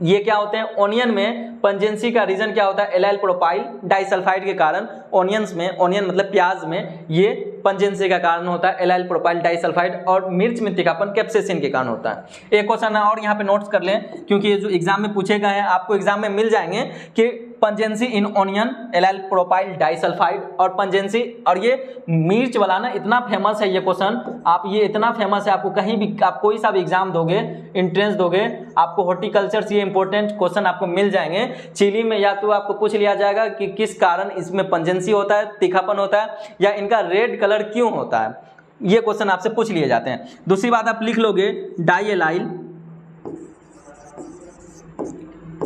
ये क्या होते हैं, ओनियन में पंजेंसी का रीजन क्या होता है, एलाइल प्रोपाइल डाइसल्फाइड के कारण ओनियंस में, ओनियन मतलब प्याज में, ये पंजेंसी का कारण होता है एलाइल प्रोपाइल डाइसल्फाइड। और मिर्च में तीखापन कैप्सेसिन के कारण होता है। एक क्वेश्चन और यहाँ पे नोट्स कर लें क्योंकि ये जो एग्जाम में पूछे गए हैं, आपको एग्जाम में मिल जाएंगे कि पंजेंसी इन ओनियन एलाइल प्रोपाइल डाइसल्फाइड और पंजेंसी। और ये मिर्च वाला ना इतना फेमस है ये क्वेश्चन, आप ये इतना फेमस है, आपको कहीं भी आप कोई सा भी एग्जाम दोगे, एंट्रेंस दोगे, आपको हॉर्टिकल्चर से ये इंपॉर्टेंट क्वेश्चन आपको मिल जाएंगे। चिली में या तो आपको पूछ लिया जाएगा कि किस कारण इसमें पंजेंसी होता है, तीखापन होता है, या इनका रेड कलर क्यों होता है, ये क्वेश्चन आपसे पूछ लिए जाते हैं। दूसरी बात आप लिख लोगे डाइएलाइल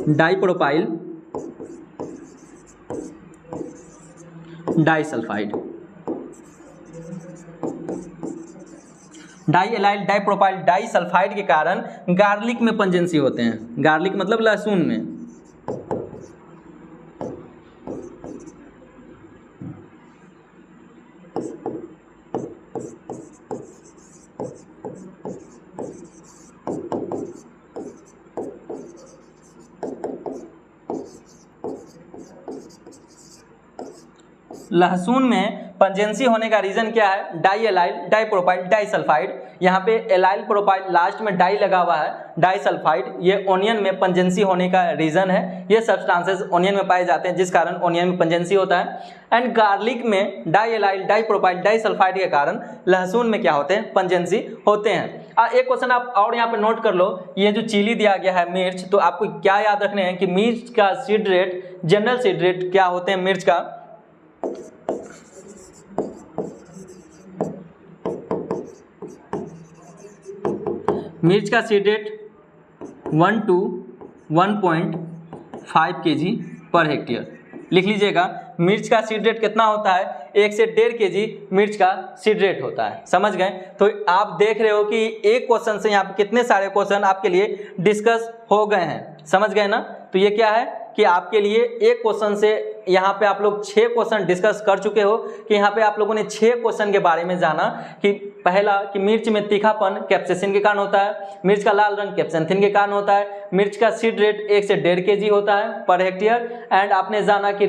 डाइप्रोपाइल डाइसल्फाइड। डाइएलाइल डाइप्रोपाइल डाइसल्फाइड के कारण गार्लिक में पंजेंसी होते हैं। गार्लिक मतलब लहसुन में। लहसुन में पंजेंसी होने का रीजन क्या है, डाइएलाइल डाइप्रोपाइल डाइसल्फाइड। यहाँ पे एलाइल प्रोपाइल लास्ट में डाई लगा हुआ है, डाई सल्फाइड, ये ओनियन में पंजेंसी होने का रीजन है। ये सब्सटेंसेस ओनियन में पाए जाते हैं जिस कारण ओनियन में पंजेंसी होता है। एंड गार्लिक में di allyl, di propyl, di sulphide के कारण लहसुन में क्या होते हैं, पंजेंसी होते हैं। एक क्वेश्चन आप और यहाँ पे नोट कर लो, ये जो चिली दिया गया है मिर्च, तो आपको क्या याद रखने हैं कि मिर्च का seed rate, general seed rate क्या होते हैं मिर्च का, मिर्च का seed rate 1 to 1.5 kg per hectare. लिख लीजिएगा, मिर्च का सीड रेट कितना होता है, 1 से 1.5 kg मिर्च का सीड रेट होता है। समझ गए? तो आप देख रहे हो कि एक क्वेश्चन से यहाँ पे कितने सारे क्वेश्चन आपके लिए डिस्कस हो गए हैं। समझ गए ना? तो ये क्या है कि आपके लिए एक क्वेश्चन से यहाँ पे आप लोग 6 क्वेश्चन डिस्कस कर चुके हो कि यहाँ पे आप लोगों ने 6 क्वेश्चन के बारे में जाना कि पहला कि मिर्च में तीखापन कैप्सेसिन के कारण होता है, मिर्च का लाल रंग कैप्सेंथिन के कारण होता है, मिर्च का सीड रेट 1 से 1.5 kg होता है पर हेक्टेयर। एंड आपने जाना कि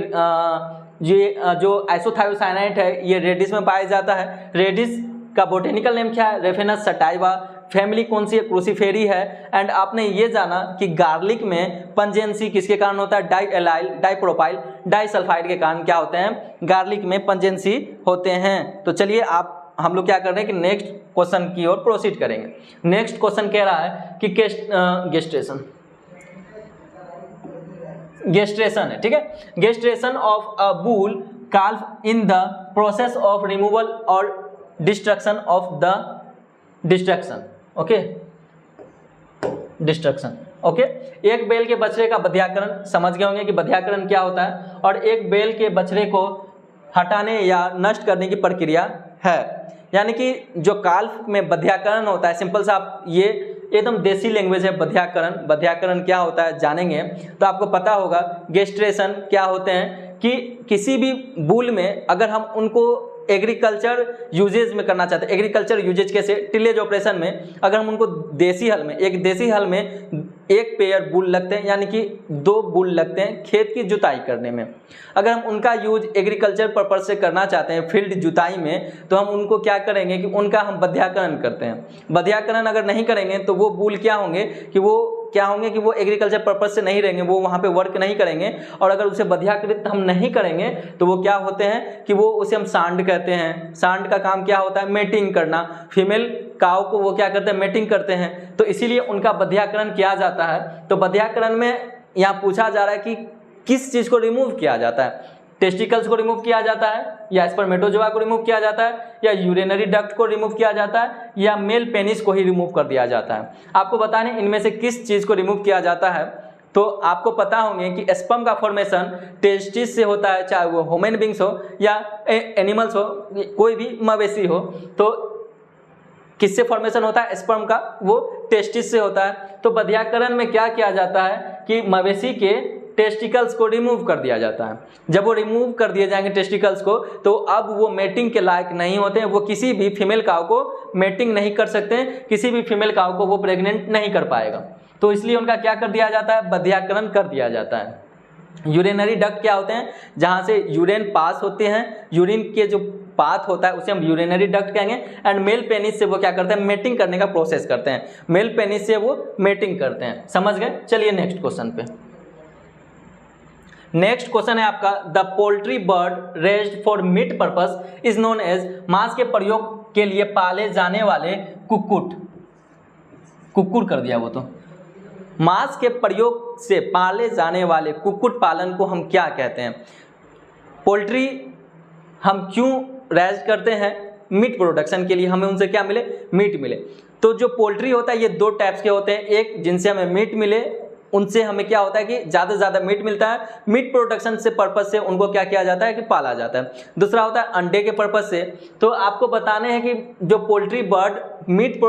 ये जो आइसोथायोसाइनाइड है ये रेडिस में पाया जाता है। रेडिस का बोटेनिकल नेम क्या है, रेफेनस सटाइवा, फैमिली कौन सी है, क्रूसीफेरी है। एंड आपने ये जाना कि गार्लिक में पंजेंसी किसके कारण होता है, di allyl, di propyl, di sulphide के कारण क्या होते हैं, गार्लिक में पंजेंसी होते हैं। तो चलिए हम लोग क्या कर रहे हैं कि नेक्स्ट क्वेश्चन की ओर प्रोसीड करेंगे। नेक्स्ट क्वेश्चन कह रहा है कि गेस्ट्रेशन है, ठीक है। Castration of a bull calf in the process of removal और destruction of the destruction, okay, destruction, okay. एक बैल के बछड़े का बधियाकरण समझ गए होंगे कि बधियाकरण क्या होता है, और एक बैल के बछड़े को हटाने या नष्ट करने की प्रक्रिया है। यानी कि जो काल्फ में बधियाकरण होता है, सिंपल सा आप ये एकदम देसी लैंग्वेज है, बधियाकरण। बधियाकरण क्या होता है जानेंगे तो आपको पता होगा। गेस्ट्रेशन क्या होते हैं कि किसी भी बुल में अगर हम उनको एग्रीकल्चर यूजेज में करना चाहते हैं, एग्रीकल्चर यूजेज कैसे, टिलेज ऑपरेशन में अगर हम उनको देसी हल में, एक देसी हल में एक पेयर बुल लगते हैं, यानी कि 2 बुल लगते हैं खेत की जुताई करने में। अगर हम उनका यूज एग्रीकल्चर पर्पज से करना चाहते हैं फील्ड जुताई में, तो हम उनको क्या करेंगे कि उनका हम बधियाकरण करते हैं। बधियाकरण अगर नहीं करेंगे तो वो बुल क्या होंगे कि वो एग्रीकल्चर पर्पज से नहीं रहेंगे, वो वहाँ पे वर्क नहीं करेंगे। और अगर उसे बधियाकृत हम नहीं करेंगे तो वो क्या होते हैं कि वो उसे हम सांड कहते हैं। सांड का काम क्या होता है, मेटिंग करना। फीमेल काऊ को वो क्या करते हैं, मेटिंग करते हैं। तो इसीलिए उनका बधियाकरण किया जाता है। तो बधियाकरण में यहाँ पूछा जा रहा है कि किस चीज़ को रिमूव किया जाता है, टेस्टिकल्स को रिमूव किया जाता है, या स्पर्मेटोजोआ को रिमूव किया जाता है, या यूरिनरी डक्ट को रिमूव किया जाता है, या मेल पेनिस को ही रिमूव कर दिया जाता है। आपको बताने इनमें से किस चीज़ को रिमूव किया जाता है। तो आपको पता होंगे कि स्पर्म का फॉर्मेशन टेस्टिस से होता है, चाहे वो ह्यूमन बींग्स हो या एनिमल्स हो, कोई भी मवेशी हो। तो किससे फॉर्मेशन होता है स्पर्म का, वो टेस्टिस से होता है। तो बधियाकरण में क्या किया जाता है कि मवेशी के टेस्टिकल्स को रिमूव कर दिया जाता है। जब वो रिमूव कर दिए जाएंगे टेस्टिकल्स को, तो अब वो मेटिंग के लायक नहीं होते हैं, वो किसी भी फीमेल काऊ को मेटिंग नहीं कर सकते हैं, किसी भी फीमेल काऊ को वो प्रेग्नेंट नहीं कर पाएगा। तो इसलिए उनका क्या कर दिया जाता है, बधियाकरण कर दिया जाता है। यूरिनरी डक्ट क्या होते हैं, जहाँ से यूरिन पास होते हैं, यूरिन के जो पाथ होता है उसे हम यूरिनरी डक्ट कहेंगे। एंड मेल पेनिस से वो क्या करते हैं, मेटिंग करने का प्रोसेस करते हैं। मेल पेनिस से वो मेटिंग करते हैं। समझ गए? चलिए नेक्स्ट क्वेश्चन पे। नेक्स्ट क्वेश्चन है आपका, the poultry bird raised for meat purpose is known as, मांस के प्रयोग के लिए पाले जाने वाले कुक्कुट कर दिया वो, तो मांस के प्रयोग से पाले जाने वाले कुक्कुट पालन को हम क्या कहते हैं। पोल्ट्री हम क्यों रेज करते हैं, मीट प्रोडक्शन के लिए, हमें उनसे क्या मिले, मीट मिले। तो जो पोल्ट्री होता है ये 2 टाइप्स के होते हैं, एक जिनसे हमें मीट मिले, उनसे हमें क्या होता है कि ज़्यादा से ज़्यादा मीट मिलता है, मीट प्रोडक्शन से पर्पस से उनको क्या किया जाता है कि पाला जाता है। दूसरा होता है अंडे के पर्पस से। तो आपको बताने हैं कि जो पोल्ट्री बर्ड मीट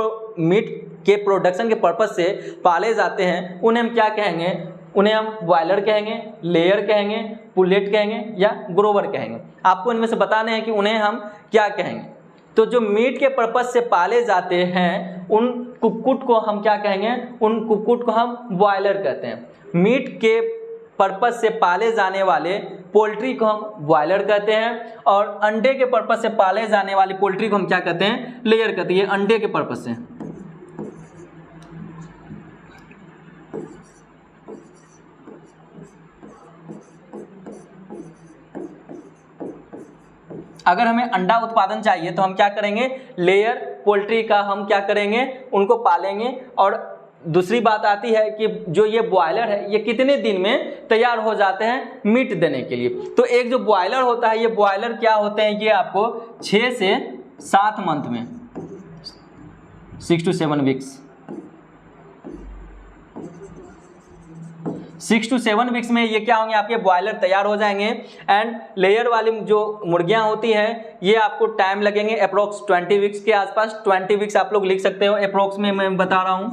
के प्रोडक्शन के पर्पस से पाले जाते हैं उन्हें हम क्या कहेंगे, उन्हें हम बॉयलर कहेंगे, लेयर कहेंगे, पुलेट कहेंगे या ग्रोवर कहेंगे। आपको इनमें से बताने हैं कि उन्हें हम क्या कहेंगे। तो जो मीट के पर्पस से पाले जाते हैं उन कुक्कुट को हम क्या कहेंगे, उन कुक्कुट को हम बॉयलर कहते हैं। मीट के पर्पस से पाले जाने वाले पोल्ट्री को हम बॉयलर कहते हैं, और अंडे के पर्पज से पाले जाने वाली पोल्ट्री को हम क्या कहते हैं, लेयर कहते हैं। ये अंडे के पर्पज से। अगर हमें अंडा उत्पादन चाहिए तो हम क्या करेंगे, लेयर पोल्ट्री का हम क्या करेंगे, उनको पालेंगे। और दूसरी बात आती है कि जो ये बॉयलर है ये कितने दिन में तैयार हो जाते हैं मीट देने के लिए। तो एक जो बॉयलर होता है, ये बॉयलर क्या होते हैं, ये आपको 6 से 7 मंथ में, 6 to 7 वीक्स, 6 to 7 वीक्स में ये क्या होंगे, आपके बॉयलर तैयार हो जाएंगे। एंड लेयर वाली जो मुर्गियां होती हैं ये आपको टाइम लगेंगे अप्रोक्स 20 वीक्स के आसपास। 20 वीक्स आप लोग लिख सकते हो, अप्रोक्स में मैं बता रहा हूं।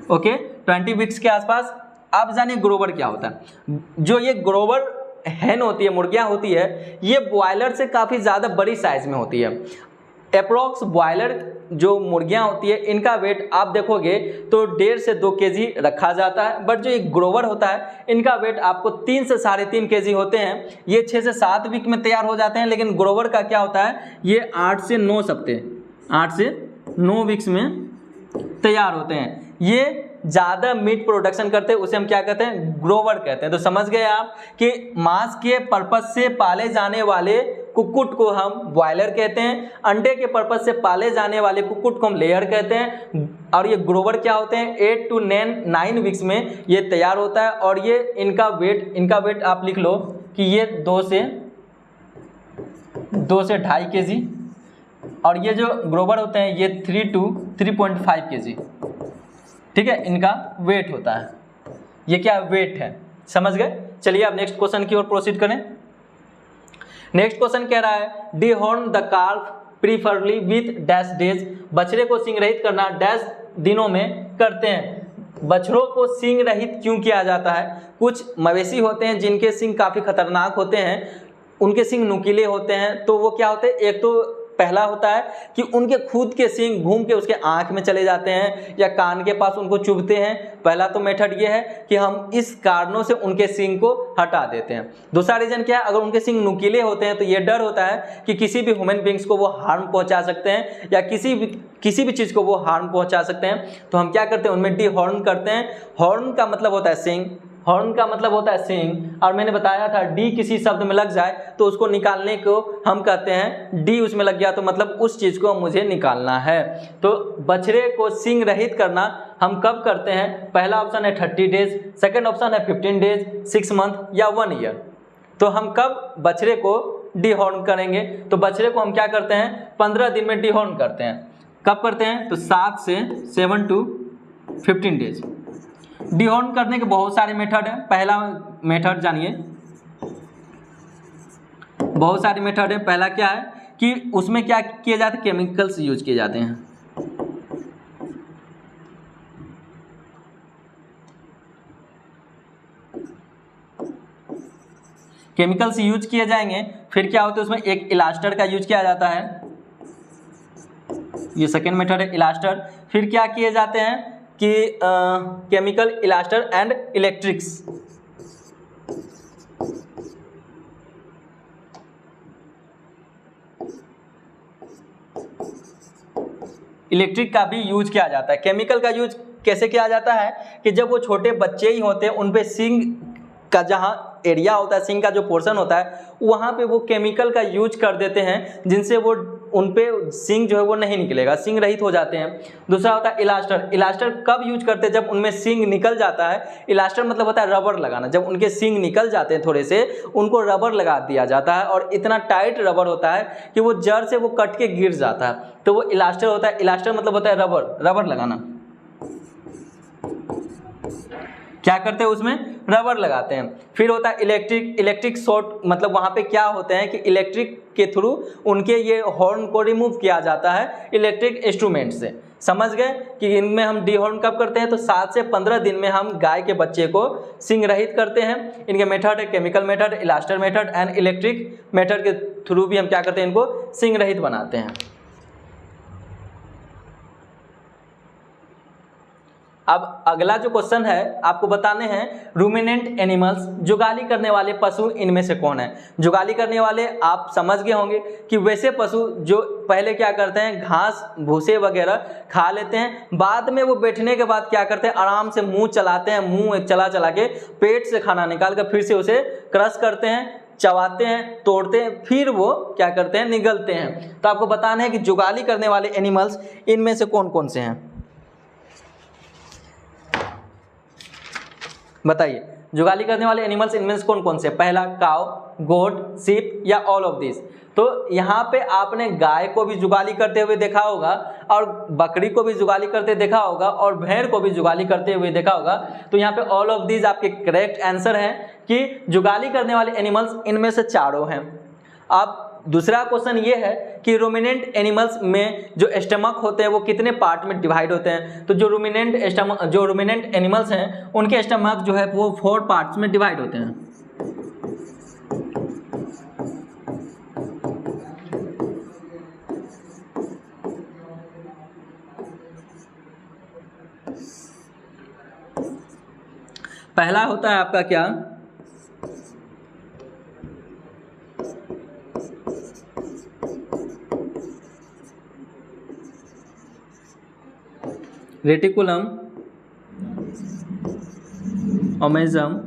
ओके, 20 वीक्स के आसपास। आप जानिए ग्रोवर क्या होता है। जो ये ग्रोवर हैन होती है, मुर्गियां होती है, ये बॉयलर से काफ़ी ज़्यादा बड़ी साइज में होती है। अप्रोक्स बॉयलर जो मुर्गियां होती है इनका वेट आप देखोगे तो 1.5 से 2 केजी रखा जाता है। बट जो एक ग्रोवर होता है इनका वेट आपको 3 से 3.5 केजी होते हैं। ये 6 से 7 वीक में तैयार हो जाते हैं। लेकिन ग्रोवर का क्या होता है, ये 8 से 9 हफ्ते, 8 से 9 वीक्स में तैयार होते हैं। ये ज़्यादा मीट प्रोडक्शन करते हैं, उसे हम क्या कहते हैं, ग्रोवर कहते हैं। तो समझ गए आप कि मांस के पर्पज से पाले जाने वाले कुक्कुट को हम बॉयलर कहते हैं, अंडे के पर्पज से पाले जाने वाले कुक्कुट को हम लेयर कहते हैं। और ये ग्रोवर क्या होते हैं, 8 to 9 वीक्स में ये तैयार होता है। और ये इनका वेट आप लिख लो कि ये 2 से 2.5 केजी। और ये जो ग्रोवर होते हैं ये 3 to 3.5 केजी, ठीक है, इनका वेट होता है। ये क्या वेट है, समझ गए। चलिए अब नेक्स्ट क्वेश्चन की ओर प्रोसीड करें। नेक्स्ट क्वेश्चन कह रहा है, डिहॉर्न द कार्फ प्रीफरली विथ डैश डेज। बछड़े को सींग रहित करना डैश दिनों में करते हैं। बछड़ों को सींग रहित क्यों किया जाता है? कुछ मवेशी होते हैं जिनके सींग काफ़ी खतरनाक होते हैं, उनके सींग नुकीले होते हैं। तो वो क्या होते हैं, एक तो पहला होता है कि उनके खुद के सींग घूम के उसके आंख में चले जाते हैं या कान के पास उनको चुभते हैं। पहला तो मेथड ये है कि हम इस कारणों से उनके सींग को हटा देते हैं। दूसरा रीजन क्या है, अगर उनके सींग नुकीले होते हैं तो ये डर होता है कि किसी भी ह्यूमन बींग्स को वो हार्म पहुंचा सकते हैं या किसी भी चीज़ को वो हार्म पहुंचा सकते हैं। तो हम क्या करते हैं, उनमें डिहॉर्न करते हैं। हॉर्न का मतलब होता है सींग, हॉर्न का मतलब होता है सींग। और मैंने बताया था डी किसी शब्द में लग जाए तो उसको निकालने को हम कहते हैं, डी उसमें लग गया तो मतलब उस चीज़ को मुझे निकालना है। तो बछड़े को सींग रहित करना हम कब करते हैं? पहला ऑप्शन है 30 डेज, सेकेंड ऑप्शन है 15 डेज, 6 मंथ या 1 ईयर। तो हम कब बछड़े को डिहॉर्न करेंगे? तो बछड़े को हम क्या करते हैं, 15 दिन में डिहॉर्न करते हैं। कब करते हैं? तो 7 to 15 डेज। डिहॉर्न करने के बहुत सारे मेथड हैं। पहला मेथड जानिए, बहुत सारे मेथड है। पहला क्या है कि उसमें क्या किए जाते हैं, केमिकल्स यूज किए जाते हैं। केमिकल्स यूज किए जाएंगे। फिर क्या होता है, उसमें एक इलास्टर का यूज किया जाता है, ये सेकेंड मेथड है, इलास्टर। फिर क्या किए जाते हैं कि chemical, Alastair and electrics. Electric का भी यूज किया जाता है। केमिकल का यूज कैसे किया जाता है कि जब वो छोटे बच्चे ही होते हैं, उन पे सींग का जहाँ एरिया होता है, सींग का जो पोर्शन होता है, वहाँ पे वो केमिकल का यूज कर देते हैं, जिनसे वो उन पे सींग जो है वो नहीं निकलेगा, सींग रहित हो जाते हैं। दूसरा होता है इलास्टर। इलास्टर कब यूज करते हैं? जब उनमें सींग निकल जाता है। इलास्टर मतलब होता है रबर लगाना। जब उनके सींग निकल जाते हैं थोड़े से, उनको रबर लगा दिया जाता है और इतना टाइट रबर होता है कि वो जड़ से वो कट के गिर जाता है। तो वो इलास्टर होता है। इलास्टर मतलब होता है रबर लगाना। क्या करते हैं, उसमें रबर लगाते हैं। फिर होता है इलेक्ट्रिक शॉर्ट, मतलब वहाँ पे क्या होते हैं कि इलेक्ट्रिक के थ्रू उनके ये हॉर्न को रिमूव किया जाता है इलेक्ट्रिक इंस्ट्रूमेंट से। समझ गए कि इनमें हम डिहॉर्न कब करते हैं? तो 7 से 15 दिन में हम गाय के बच्चे को सींग रहित करते हैं। इनके मेथड है chemical method, elastrator method and electric method के थ्रू भी हम क्या करते हैं, इनको सींग रहित बनाते हैं। अब अगला जो क्वेश्चन है आपको बताने हैं रूमिनेंट एनिमल्स, जुगाली करने वाले पशु इनमें से कौन है। जुगाली करने वाले आप समझ गए होंगे कि वैसे पशु जो पहले क्या करते हैं, घास भूसे वगैरह खा लेते हैं, बाद में वो बैठने के बाद क्या करते हैं, आराम से मुंह चलाते हैं, मुंह चला चला के पेट से खाना निकाल कर फिर से उसे क्रश करते हैं, चबाते हैं, तोड़ते हैं, फिर वो क्या करते हैं, निगलते हैं। तो आपको बताना है कि जुगाली करने वाले एनिमल्स इनमें से कौन कौन से हैं, बताइए। जुगाली करने वाले एनिमल्स इनमें से कौन कौन से? पहला काउ, गोट, शीप या ऑल ऑफ दिस। तो यहाँ पे आपने गाय को भी जुगाली करते हुए देखा होगा और बकरी को भी जुगाली करते देखा होगा और भेड़ को भी जुगाली करते हुए देखा होगा। तो यहाँ पे ऑल ऑफ दिस आपके करेक्ट आंसर है कि जुगाली करने वाले एनिमल्स इनमें से चारों हैं। अब दूसरा क्वेश्चन ये है कि रूमिनेंट एनिमल्स में जो स्टमक होते हैं वो कितने पार्ट में डिवाइड होते हैं। तो जो रूमिनेंट एनिमल्स हैं उनके स्टमक जो है वो 4 पार्ट्स में डिवाइड होते हैं। पहला होता है आपका क्या, रेटिकुलम, ओमेजम,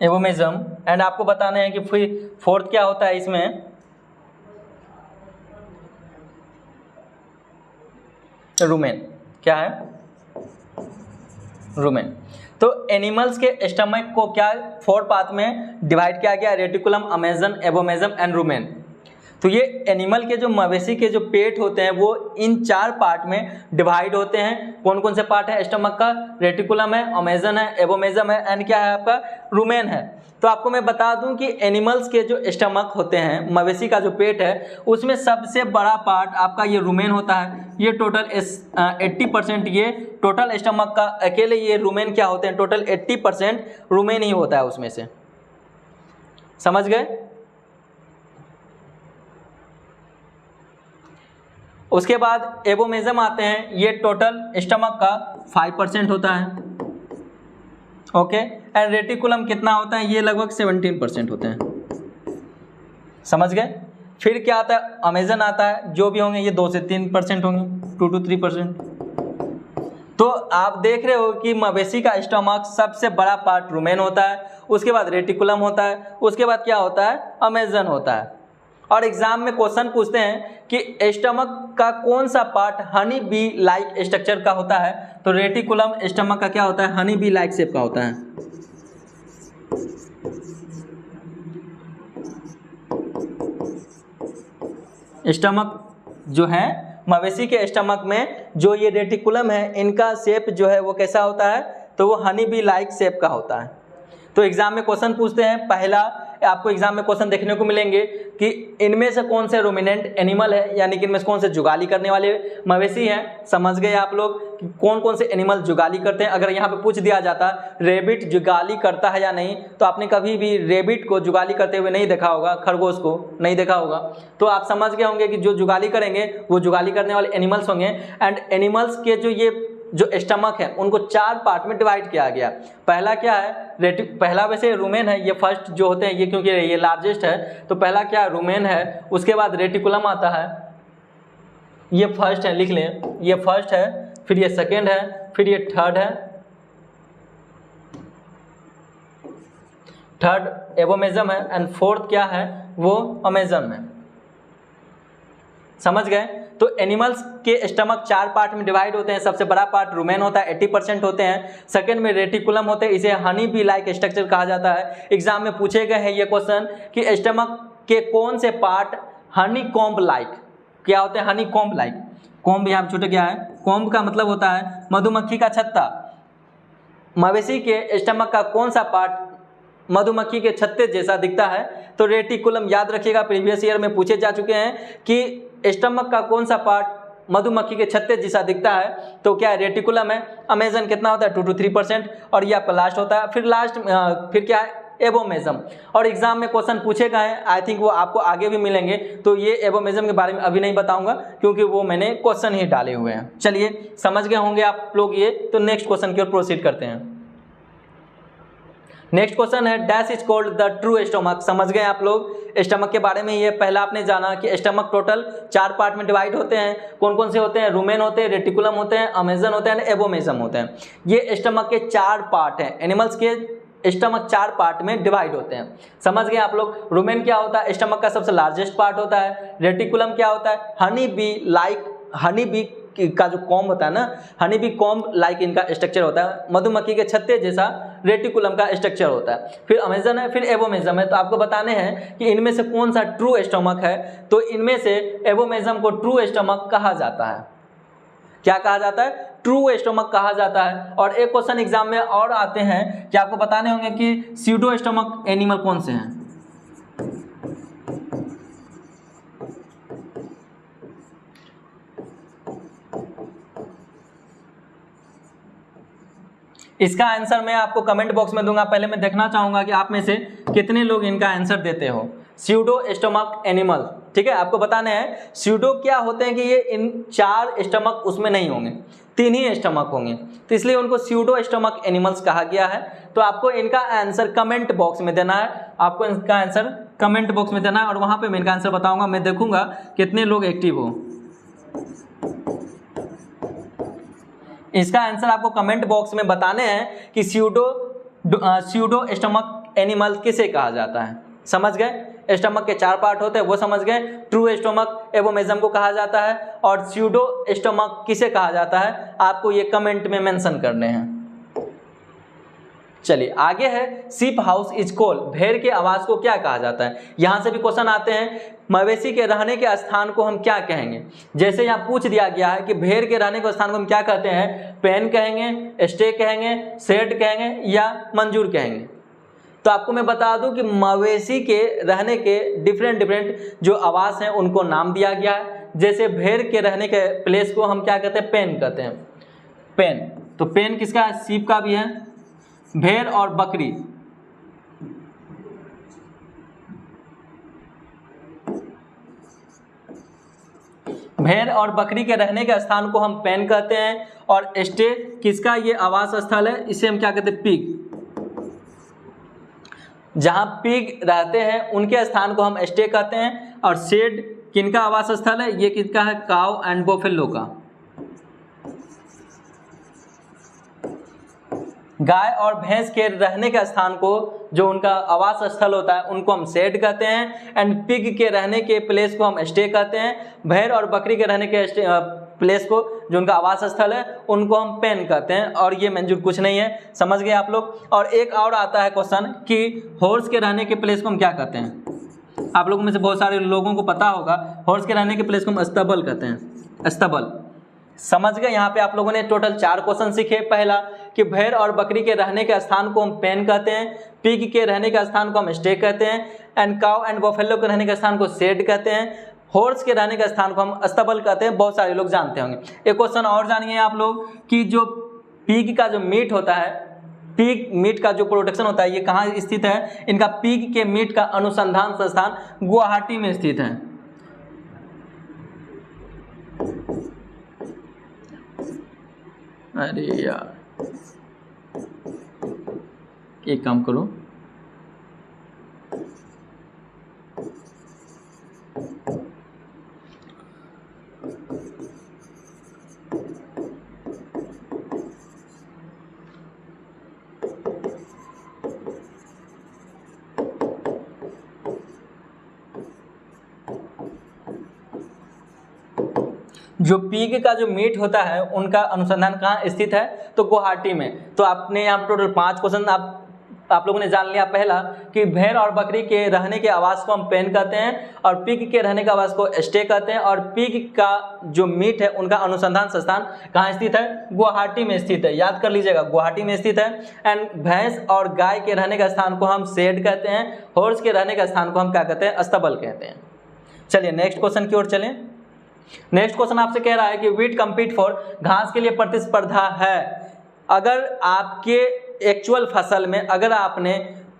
एवोमेजम एंड आपको बताना है कि फिर फोर्थ क्या होता है इसमें, रूमेन। क्या है? रूमेन। तो एनिमल्स के स्टमक को क्या 4 पार्ट में डिवाइड किया गया, रेटिकुलम, अमेजन, एवोमेजम एंड रूमेन। तो ये एनिमल के जो मवेशी के जो पेट होते हैं वो इन 4 पार्ट में डिवाइड होते हैं। कौन कौन से पार्ट है स्टमक का? रेटिकुलम है, अमेजन है, एवोमेजम है एंड क्या है आपका, रूमेन है। तो आपको मैं बता दूं कि एनिमल्स के जो स्टमक होते हैं, मवेशी का जो पेट है, उसमें सबसे बड़ा पार्ट आपका ये रूमेन होता है। ये टोटल 80% ये टोटल स्टमक का अकेले ये रूमेन क्या होते हैं, टोटल 80% रूमेन ही होता है उसमें से। समझ गए? उसके बाद एवोमेजम आते हैं, ये टोटल स्टमक का 5% होता है। ओके, एंड रेटिकुलम कितना होता है, ये लगभग 17% होते हैं। समझ गए? फिर क्या आता है, अमेजन आता है, जो भी होंगे ये 2 से 3% होंगे, 2 to 3%। तो आप देख रहे हो कि मवेशी का स्टमक सबसे बड़ा पार्ट रूमेन होता है, उसके बाद रेटिकुलम होता है, उसके बाद क्या होता है, अमेजन होता है। और एग्जाम में क्वेश्चन पूछते हैं कि स्टमक का कौन सा part honey be like structure का होता है। तो रेटिकुलम स्टमक का क्या होता है, हनी बी लाइक शेप का होता है। स्टमक जो है मवेशी के स्टमक में जो ये रेटिकुलम है, इनका शेप जो है वो कैसा होता है, तो वो हनी बी लाइक शेप का होता है। तो एग्जाम में क्वेश्चन पूछते हैं, पहला आपको एग्जाम में क्वेश्चन देखने को मिलेंगे कि इनमें से कौन से रूमिनेंट एनिमल है, यानी कि इनमें से कौन से जुगाली करने वाले मवेशी हैं। समझ गए आप लोग कि कौन कौन से एनिमल जुगाली करते हैं। अगर यहाँ पे पूछ दिया जाता रेबिट जुगाली करता है या नहीं, तो आपने कभी भी रेबिट को जुगाली करते हुए नहीं देखा होगा, खरगोश को नहीं देखा होगा। तो आप समझ गए होंगे कि जो जुगाली करेंगे वो जुगाली करने वाले एनिमल्स होंगे। एंड एनिमल्स के जो स्टमक है उनको 4 पार्ट में डिवाइड किया गया। पहला क्या है, पहला वैसे रूमेन है, ये फर्स्ट जो होते हैं ये, क्योंकि ये लार्जेस्ट है तो पहला क्या रूमेन है। उसके बाद रेटिकुलम आता है, ये फर्स्ट है, लिख लें, ये फर्स्ट है, फिर ये सेकेंड है, फिर ये थर्ड है, थर्ड एवोमेजम है एंड फोर्थ क्या है, वो अमेजन है। समझ गए? तो एनिमल्स के स्टमक 4 पार्ट में डिवाइड होते हैं। सबसे बड़ा पार्ट रूमेन होता है, 80% होते हैं। सेकंड में रेटिकुलम होते हैं, इसे हनी बी लाइक स्ट्रक्चर कहा जाता है। एग्जाम में पूछे गए हैं ये क्वेश्चन कि स्टमक के कौन से पार्ट हनी कॉम्ब लाइक क्या होते हैं, हनी कॉम्ब लाइक। कॉम्ब यहाँ छोटे क्या है, कॉम्ब का मतलब होता है मधुमक्खी का छत्ता। मवेशी के स्टमक का कौन सा पार्ट मधुमक्खी के छत्ते जैसा दिखता है, तो रेटिकुलम। याद रखिएगा प्रीवियस ईयर में पूछे जा चुके हैं कि स्टमक का कौन सा पार्ट मधुमक्खी के छत्ते जैसा दिखता है, तो क्या है, रेटिकुलम है। अमेजन कितना होता है, 2 to 3%। और ये आपका लास्ट होता है। फिर क्या है, एबोमेजम, और एग्जाम में क्वेश्चन पूछे गए हैं, आई थिंक वो आपको आगे भी मिलेंगे, तो ये एबोमेजम के बारे में अभी नहीं बताऊंगा क्योंकि वो मैंने क्वेश्चन ही डाले हुए हैं। चलिए समझ गए होंगे आप लोग ये, तो नेक्स्ट क्वेश्चन की ओर प्रोसीड करते हैं। नेक्स्ट क्वेश्चन है dash is called the true stomach. समझ गए आप लोग स्टमक के बारे में, ये पहला आपने जाना कि स्टमक टोटल 4 पार्ट में डिवाइड होते हैं। कौन कौन से होते हैं? रुमेन होते हैं, रेटिकुलम होते हैं, अमेजन होते हैं, एबोमेजम होते हैं। ये स्टमक के 4 पार्ट हैं। एनिमल्स के स्टमक 4 पार्ट में डिवाइड होते हैं। समझ गए आप लोग। रुमेन क्या होता है? स्टमक का सबसे लार्जेस्ट पार्ट होता है। रेटिकुलम क्या होता है? हनी बी का जो कॉम्ब होता है ना, हनी बी कॉम्ब लाइक इनका स्ट्रक्चर होता है, मधुमक्खी के छत्ते जैसा रेटिकुलम का स्ट्रक्चर होता है। फिर अमेजन है, फिर एबोमेजम है। तो आपको बताने हैं कि इनमें से कौन सा ट्रू स्टमक है। तो इनमें से एबोमेजम को ट्रू स्टमक कहा जाता है। क्या कहा जाता है? ट्रू स्टमक कहा जाता है। और एक क्वेश्चन एग्जाम में और आते हैं कि आपको बताने होंगे कि स्यूडो स्टमक एनिमल कौन से हैं। इसका आंसर मैं आपको कमेंट बॉक्स में दूंगा। पहले मैं देखना चाहूंगा कि आप में से कितने लोग इनका आंसर देते हो। स्यूडो स्टमक एनिमल, ठीक है, आपको बताने हैं स्यूडो क्या होते हैं कि ये इन 4 स्टमक उसमें नहीं होंगे, 3 ही स्टमक होंगे, तो इसलिए उनको स्यूडो स्टमक एनिमल्स कहा गया है। तो आपको इनका आंसर कमेंट बॉक्स में देना है, आपको इनका आंसर कमेंट बॉक्स में देना है और वहां पे मैं इनका आंसर बताऊंगा। मैं देखूंगा कितने लोग एक्टिव हो। इसका आंसर आपको कमेंट बॉक्स में बताने हैं कि स्यूडो स्टमक एनिमल किसे कहा जाता है। समझ गए? स्टमक के 4 पार्ट होते हैं वो समझ गए। ट्रू स्टमक एबोमेजम को कहा जाता है और स्यूडो स्टमक किसे कहा जाता है, आपको ये कमेंट में मेंशन करने हैं। चलिए आगे है शीप हाउस इज कॉल्ड। भेड़ के आवास को क्या कहा जाता है। यहां से भी क्वेश्चन आते हैं मवेशी के रहने के स्थान को हम क्या कहेंगे। जैसे यहाँ पूछ दिया गया है कि भेड़ के रहने के स्थान को हम क्या कहते हैं, पेन कहेंगे, स्टे कहेंगे, शेड कहेंगे या मंजूर कहेंगे। तो आपको मैं बता दूं कि मवेशी के रहने के डिफरेंट जो आवास हैं उनको नाम दिया गया है। जैसे भेड़ के रहने के प्लेस को हम क्या कहते हैं, पेन कहते हैं। पेन, तो पेन किसका है, शीप का भी है। भेड़ और बकरी, भेड़ और बकरी के रहने के स्थान को हम पेन कहते हैं। और स्टे किसका ये आवास स्थल है, इसे हम क्या कहते हैं, पिग। जहां पिग रहते हैं उनके स्थान को हम स्टे कहते हैं। और शेड किनका आवास स्थल है, ये किसका है, काउ एंड बोफेलो का। गाय और भैंस के रहने का स्थान को, जो उनका आवास स्थल होता है, उनको हम शेड कहते हैं। एंड पिग के रहने के प्लेस को हम स्टे कहते हैं। भेड़ और बकरी के रहने के प्लेस को, जो उनका आवास स्थल है, उनको हम पेन कहते हैं। और ये मंजूर कुछ नहीं है। समझ गए आप लोग। और एक और आता है क्वेश्चन कि हॉर्स के रहने के प्लेस को हम क्या कहते हैं। आप लोगों में से बहुत सारे लोगों को पता होगा, हॉर्स के रहने के प्लेस को हम अस्तबल कहते हैं। अस्तबल। समझ गए। यहाँ पे आप लोगों ने टोटल 4 क्वेश्चन सीखे। पहला कि भेड़ और बकरी के रहने के स्थान को हम पेन कहते हैं, पिग के रहने का स्थान को हम स्टे कहते हैं, एंड काउ एंड बफेलो के रहने के स्थान को शेड कहते हैं, हॉर्स के रहने के स्थान को हम अस्तबल कहते हैं। बहुत सारे लोग जानते होंगे। एक क्वेश्चन और जानिए आप लोग कि जो पिग का जो मीट होता है, पिग मीट का जो प्रोडक्शन होता है, ये कहाँ स्थित है। इनका पिग के मीट का अनुसंधान संस्थान गुवाहाटी में स्थित है। अरे यार, एक काम करो, जो पिग का जो मीट होता है उनका अनुसंधान कहाँ स्थित है, तो गुवाहाटी में। तो आपने यहाँ टोटल 5 क्वेश्चन आप लोगों ने जान लिया। पहला कि भेड़ और बकरी के रहने के आवास को हम पेन कहते हैं और पिग के रहने के आवास को स्टे कहते हैं। और पिग का जो मीट है उनका अनुसंधान संस्थान कहाँ स्थित है, गुवाहाटी में स्थित है। याद कर लीजिएगा, गुवाहाटी में स्थित है। एंड भैंस और गाय के रहने का स्थान को हम शेड कहते हैं। हॉर्स के रहने का स्थान को हम क्या कहते हैं, अस्तबल कहते हैं। चलिए नेक्स्ट क्वेश्चन की ओर चलें। नेक्स्ट क्वेश्चन आपसे कह रहा है कि वीट कम्पीट फॉर, घास के लिए प्रतिस्पर्धा है। अगर आपके एक्चुअल फसल में अगर आपने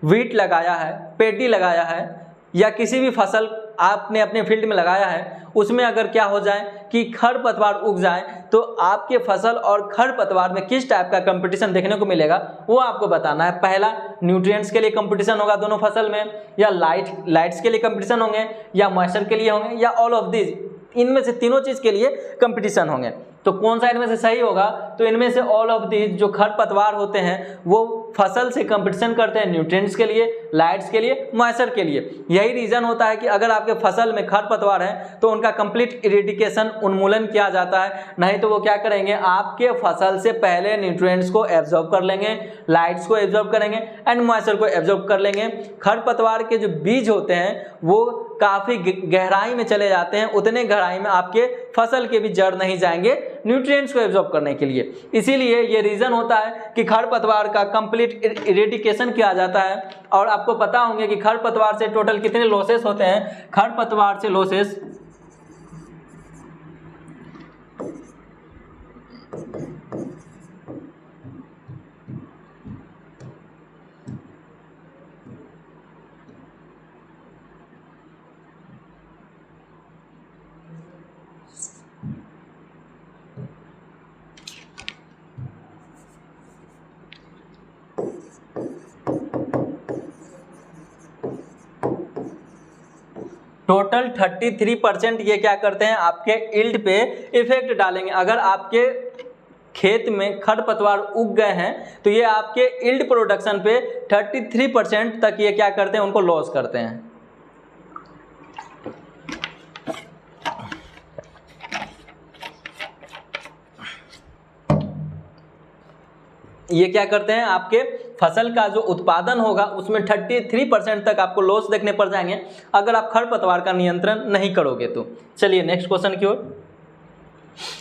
वीट लगाया है, पेडी लगाया है या किसी भी फसल आपने अपने फील्ड में लगाया है, उसमें अगर क्या हो जाए कि खरपतवार उग जाए तो आपके फसल और खरपतवार में किस टाइप का कंपटीशन देखने को मिलेगा वो आपको बताना है। पहला, न्यूट्रिएंट्स के लिए कंपटीशन होगा दोनों फसल में, या लाइट्स के लिए कंपटीशन होंगे, या मॉइस्चर के लिए होंगे, या ऑल ऑफ दिस, इनमें से तीनों चीज के लिए कंपटीशन होंगे। तो कौन सा इनमें से सही होगा? तो इनमें से ऑल ऑफ दिस, जो खरपतवार होते हैं वो फसल से कंपटीशन करते हैं न्यूट्रिएंट्स के लिए, लाइट्स के लिए, मॉइस्चर के लिए। यही रीजन होता है कि अगर आपके फसल में खरपतवार है तो उनका कंप्लीट इरेडिकेशन, उन्मूलन किया जाता है, नहीं तो वो क्या करेंगे, आपके फसल से पहले न्यूट्रिएंट्स को एब्जॉर्ब कर लेंगे, लाइट्स को एब्जॉर्ब करेंगे एंड मॉइस्चर को एब्जॉर्ब कर लेंगे। खरपतवार के जो बीज होते हैं वो काफी गहराई में चले जाते हैं, उतने गहराई में आपके फसल के भी जड़ नहीं जाएंगे न्यूट्रिएंट्स को एब्जॉर्ब करने के लिए। इसीलिए ये रीजन होता है कि खरपतवार का कंप्लीट इरेडिकेशन किया जाता है। और आपको पता होंगे कि खरपतवार से टोटल कितने लॉसेस होते हैं। खरपतवार से लॉसेस टोटल 33% ये क्या करते हैं, आपके यील्ड पे इफेक्ट डालेंगे। अगर आपके खेत में खरपतवार उग गए हैं तो ये आपके यील्ड प्रोडक्शन पे 33% तक ये क्या करते हैं, उनको लॉस करते हैं। ये क्या करते हैं, आपके फसल का जो उत्पादन होगा उसमें 33% तक आपको लॉस देखने पड़ जाएंगे अगर आप खरपतवार का नियंत्रण नहीं करोगे तो। चलिए नेक्स्ट क्वेश्चन की ओर।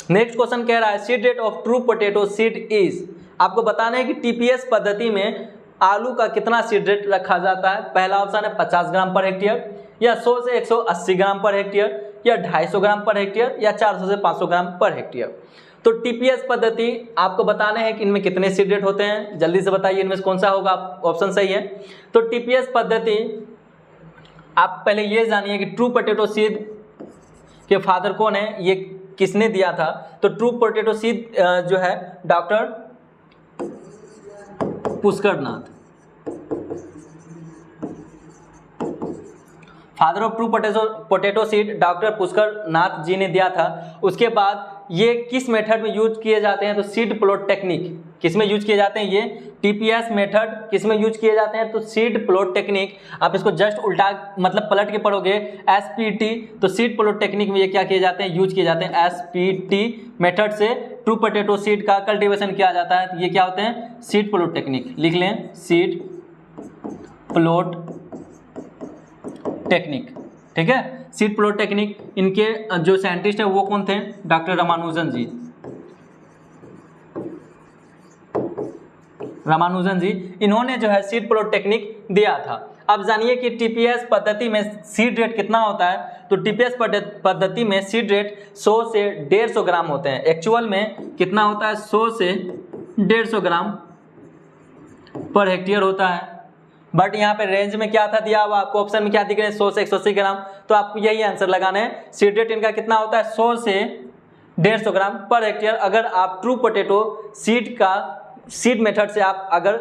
नेक्स्ट क्वेश्चन कह रहा है seed rate of true potato seed is. आपको बताना है कि टीपीएस पद्धति में आलू का कितना सीड रेट रखा जाता है। पहला ऑप्शन है 50 ग्राम पर हेक्टेयर, या 100 से 180 ग्राम पर हेक्टेयर, या 250 ग्राम पर हेक्टेयर, या 400 से 500 ग्राम पर हेक्टेयर। तो टीपीएस पद्धति आपको बताना है कि इनमें कितने सीड रेट होते हैं। जल्दी से बताइए इनमें से कौन सा होगा ऑप्शन सही है। तो टीपीएस पद्धति, आप पहले ये जानिए कि ट्रू पोटैटो सीड के फादर कौन है, ये किसने दिया था। तो ट्रू पोटैटो सीड जो है doctor Pushkar Nath, father of true potato seed doctor Pushkar Nath ji ने दिया था। उसके बाद ये किस मेथड में यूज किए जाते हैं, तो सीड प्लॉट टेक्निक किस में यूज किए जाते हैं, ये टीपीएस मेथड किस में यूज किए जाते हैं, तो सीड प्लॉट टेक्निक। आप इसको जस्ट उल्टा मतलब पलट के पढ़ोगे एसपीटी, तो सीड प्लॉट टेक्निक में ये क्या किए जाते हैं, यूज किए जाते हैं। एसपीटी मेथड से ट्रू पोटैटो सीड का कल्टीवेशन किया जाता है। तो ये क्या होते हैं, सीड प्लॉट टेक्निक। लिख लें सीड प्लॉट टेक्निक, ठीक है। सीड प्लॉट टेक्निक, इनके जो साइंटिस्ट है वो कौन थे, डॉक्टर रामानुजन जी। रामानुजन जी, इन्होंने जो है सीड प्लॉट टेक्निक दिया था। अब जानिए कि टीपीएस पद्धति में सीड रेट कितना होता है। तो टीपीएस पद्धति में सीड रेट 100 से 150 ग्राम होते हैं। एक्चुअल में कितना होता है, 100 से 150 ग्राम पर हेक्टेयर होता है। बट यहाँ पे रेंज में क्या था दिया हुआ आपको, ऑप्शन में क्या दिख रहे हैं, 100 से 180 ग्राम। तो आपको यही आंसर लगाना है। सीड रेट इनका कितना होता है, 100 से 150 ग्राम पर हेक्टेयर। अगर आप ट्रू पोटैटो सीड मेथड से आप अगर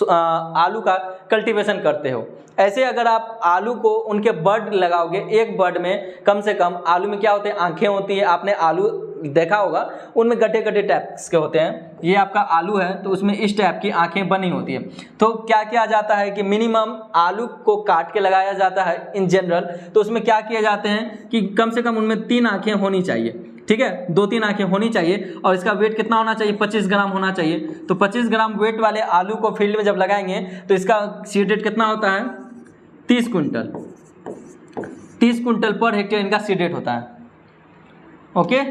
आलू का कल्टीवेशन करते हो, ऐसे अगर आप आलू को उनके बर्ड लगाओगे, एक बर्ड में कम से कम आलू में क्या होते हैं, आंखें होती है। आपने आलू देखा होगा, उनमें गड्ढे गड्ढे टाइप के होते हैं। ये आपका आलू है तो उसमें इस टाइप की आंखें बनी होती है। तो क्या किया जाता है कि मिनिमम आलू को काट के लगाया जाता है इन जनरल। तो उसमें क्या किए जाते हैं कि कम से कम उनमें 3 आंखें होनी चाहिए, ठीक है, 2-3 आंखें होनी चाहिए। और इसका वेट कितना होना चाहिए, 25 ग्राम होना चाहिए। तो 25 ग्राम वेट वाले आलू को फील्ड में जब लगाएंगे तो इसका सीड रेट कितना होता है, 30 क्विंटल। 30 क्विंटल पर हेक्टेयर इनका सीड रेट होता है। ओके,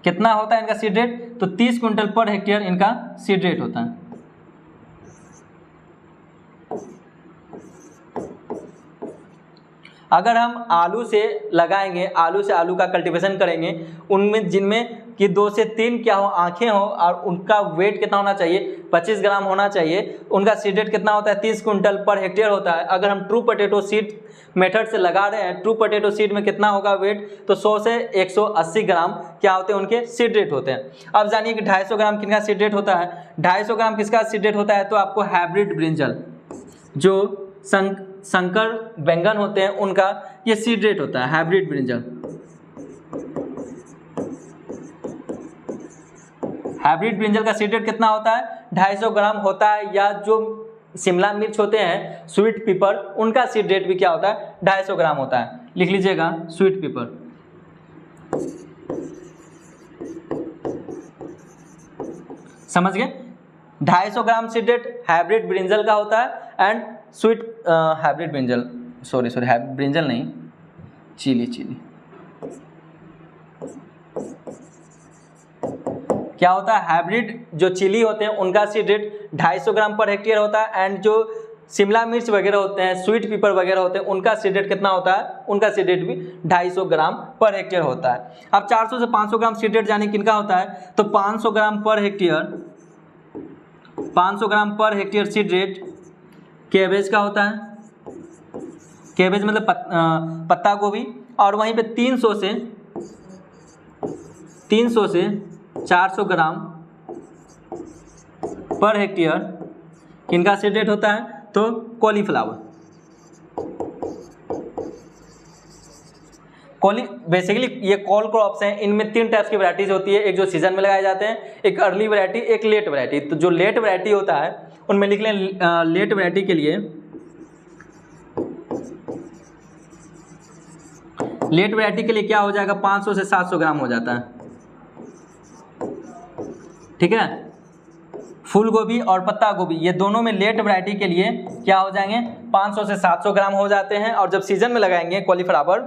कितना होता है इनका सीड रेट, तो 30 क्विंटल पर हेक्टेयर इनका सीड रेट होता है। अगर हम आलू से लगाएंगे, आलू से आलू का कल्टीवेशन करेंगे, उनमें जिनमें कि 2 से 3 क्या हो आंखें हो और उनका वेट कितना होना चाहिए 25 ग्राम होना चाहिए, उनका सीड रेट कितना होता है 30 क्विंटल पर हेक्टेयर होता है। अगर हम ट्रू पोटैटो सीड मेथड से लगा रहे हैं, ट्रू पोटैटो सीड में कितना होगा वेट, तो 100 से 180 ग्राम क्या होते हैं उनके सीड रेट होते हैं। अब जानिए कि 250 ग्राम किसका सीड रेट होता है। 250 ग्राम किसका सीड रेट होता है, तो आपको हाइब्रिड ब्रिंजल जो संकर बैंगन होते हैं उनका ये सीड रेट होता है, हाइब्रिड ब्रिंजल। हाइब्रिड ब्रिंजल का सीड रेट कितना होता है 250 ग्राम होता है। या जो शिमला मिर्च होते हैं स्वीट पीपर, उनका सीड रेट भी क्या होता है 250 ग्राम होता है। लिख लीजिएगा स्वीट पीपर। समझ गए, 250 ग्राम सीड रेट हाइब्रिड ब्रिंजल का होता है and sweet hybrid brinjal, sorry hybrid brinjal नहीं, चिली क्या होता है, हाइब्रिड जो चिली होते हैं उनका सीड रेट 250 ग्राम पर हेक्टेयर होता है एंड जो शिमला मिर्च वगैरह होते हैं स्वीट पीपर वगैरह होते हैं उनका सीड रेट कितना होता है, उनका सीड रेट भी 250 ग्राम पर हेक्टेयर होता है। अब 400 से 500 ग्राम सीड रेट जाने किनका होता है, तो 500 ग्राम पर हेक्टेयर, 500 ग्राम पर हेक्टेयर सीड रेट कैबेज का होता है। कैबेज मतलब पत्ता गोभी। और वहीं पे 300 से 400 ग्राम पर हेक्टेयर किनका सीड रेट होता है, तो कॉलीफ्लावर। बेसिकली ये कॉल क्रॉप्स हैं, इनमें 3 टाइप्स की वैराइटीज होती है, एक जो सीजन में लगाए जाते हैं, एक अर्ली वैरायटी, एक लेट वैरायटी। तो जो लेट वैरायटी होता है उनमें लिख लें लेट वैरायटी के लिए, लेट वैरायटी के लिए क्या हो जाएगा 500 से 700 ग्राम हो जाता है। ठीक है, फूल गोभी और पत्ता गोभी ये दोनों में लेट वैरायटी के लिए क्या हो जाएंगे 500 से 700 ग्राम हो जाते हैं। और जब सीजन में लगाएंगे कॉलीफ्लावर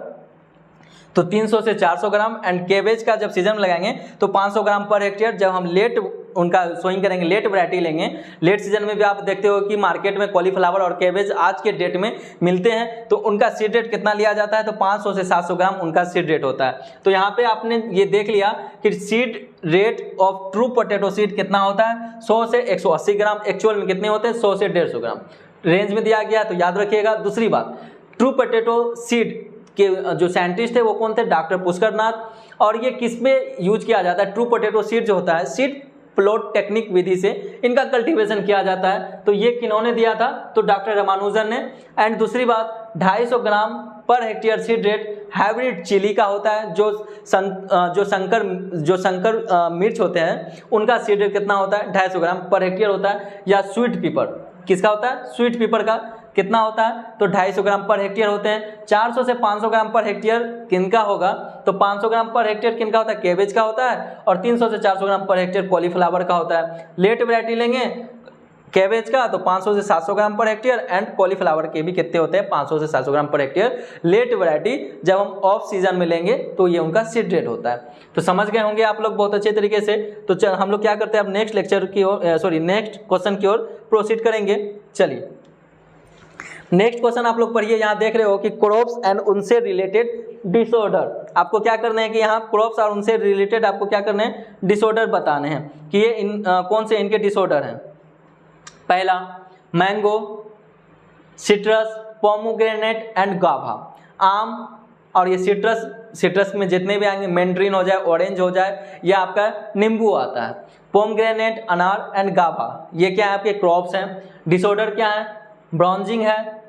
तो 300 से 400 ग्राम एंड केबेज का जब सीजन में लगाएंगे तो 500 ग्राम पर हेक्टेयर। जब हम लेट उनका सोइंग करेंगे, लेट वैरायटी लेंगे, लेट सीजन में भी आप देखते हो कि मार्केट में कॉलीफ्लावर और केबेज आज के डेट में मिलते हैं, तो उनका सीड रेट कितना लिया जाता है, तो 500 से 700 ग्राम उनका सीड रेट होता है। तो यहाँ पे आपने ये देख लिया कि seed rate of true potato seed कितना होता है 100 से 180 ग्राम। एक्चुअल में कितने होते हैं 100 से 150 ग्राम रेंज में दिया गया, तो याद रखिएगा। दूसरी बात, ट्रू पोटैटो सीड के जो साइंटिस्ट थे वो कौन थे, डॉक्टर पुष्कर नाथ। और ये किस में यूज किया जाता है, ट्रू पोटैटो सीड जो होता है सीड प्लॉट टेक्निक विधि से इनका कल्टीवेशन किया जाता है। तो ये किन्होंने दिया था, तो डॉक्टर रामानुजन ने। एंड दूसरी बात 250 ग्राम पर hectare seed rate hybrid chilli का होता है। जो संकर मिर्च होते हैं उनका सीड रेट कितना होता है 250 ग्राम पर हेक्टेयर होता है। या स्वीट पीपर किसका होता है, स्वीट पीपर का कितना होता है, तो 250 ग्राम पर हेक्टेयर होते हैं। 400 से 500 ग्राम पर हेक्टेयर किनका होगा, तो 500 ग्राम पर हेक्टेयर किनका होता है, केबेज का होता है। और 300 से 400 ग्राम पर हेक्टेयर कॉलीफ्लावर का होता है। लेट वैरायटी लेंगे कैबेज का तो 500 से 700 ग्राम पर हेक्टेयर एंड कॉलीफ्लावर के भी कितने होते हैं 500 से 700 ग्राम पर हेक्टेयर। लेट वैरायटी जब हम ऑफ सीजन में लेंगे तो ये उनका सीड रेट होता है। तो समझ गए होंगे आप लोग बहुत अच्छे तरीके से। तो हम लोग क्या करते हैं अब नेक्स्ट लेक्चर की ओर, नेक्स्ट क्वेश्चन की ओर प्रोसीड करेंगे। चलिए नेक्स्ट क्वेश्चन आप लोग पढ़िए। यहाँ देख रहे हो कि क्रॉप्स एंड उनसे रिलेटेड डिसऑर्डर। आपको क्या करना है कि यहाँ क्रॉप्स और उनसे रिलेटेड आपको क्या करना है, डिसऑर्डर बताने हैं कि ये कौन से इनके डिसऑर्डर हैं। पहला मैंगो, सिट्रस, पोमोग्रेनेट एंड गावा। आम और ये सिट्रस में जितने भी आएंगे, मैंड्रीन हो जाए, ऑरेंज हो जाए, या आपका नींबू आता है। पोमग्रेनेट, अनार एंड गावा ये क्या है आपके क्रॉप्स हैं। डिसऑर्डर क्या है, ब्राउजिंग है,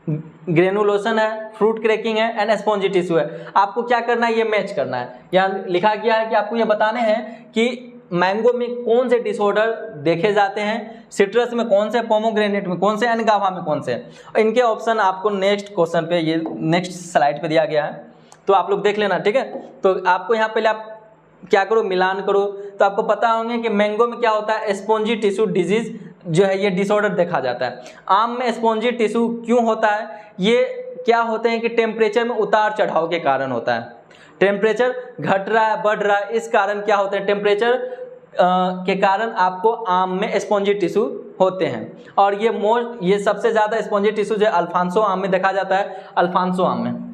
ग्रेनुलोशन है, फ्रूट क्रैकिंग है एंड स्पॉन्जी टिश्यू है। आपको क्या करना है, ये मैच करना है। यहाँ लिखा गया है कि आपको ये बताने हैं कि मैंगो में कौन से डिसऑर्डर देखे जाते हैं, सिट्रस में कौन से, पोमोग्रेनेट में कौन से एंड गावा में कौन से। इनके ऑप्शन आपको नेक्स्ट क्वेश्चन पे, ये नेक्स्ट स्लाइड पे दिया गया है, तो आप लोग देख लेना, ठीक है। तो आपको यहाँ पहले आप क्या करो, मिलान करो। तो आपको पता होंगे कि मैंगो में क्या होता है, स्पॉन्जी टिश्यू डिजीज जो है ये डिसऑर्डर देखा जाता है। आम में स्पॉन्जी टिश्यू क्यों होता है, ये क्या होते हैं कि टेम्परेचर में उतार चढ़ाव के कारण होता है। टेम्परेचर घट रहा है, बढ़ रहा है, इस कारण क्या होता है, टेम्परेचर के कारण आपको आम में स्पॉन्जी टिश्यू होते हैं। और ये सबसे ज़्यादा स्पॉन्जी टिश्यू जो अल्फांसो आम में देखा जाता है, अल्फांसो आम में।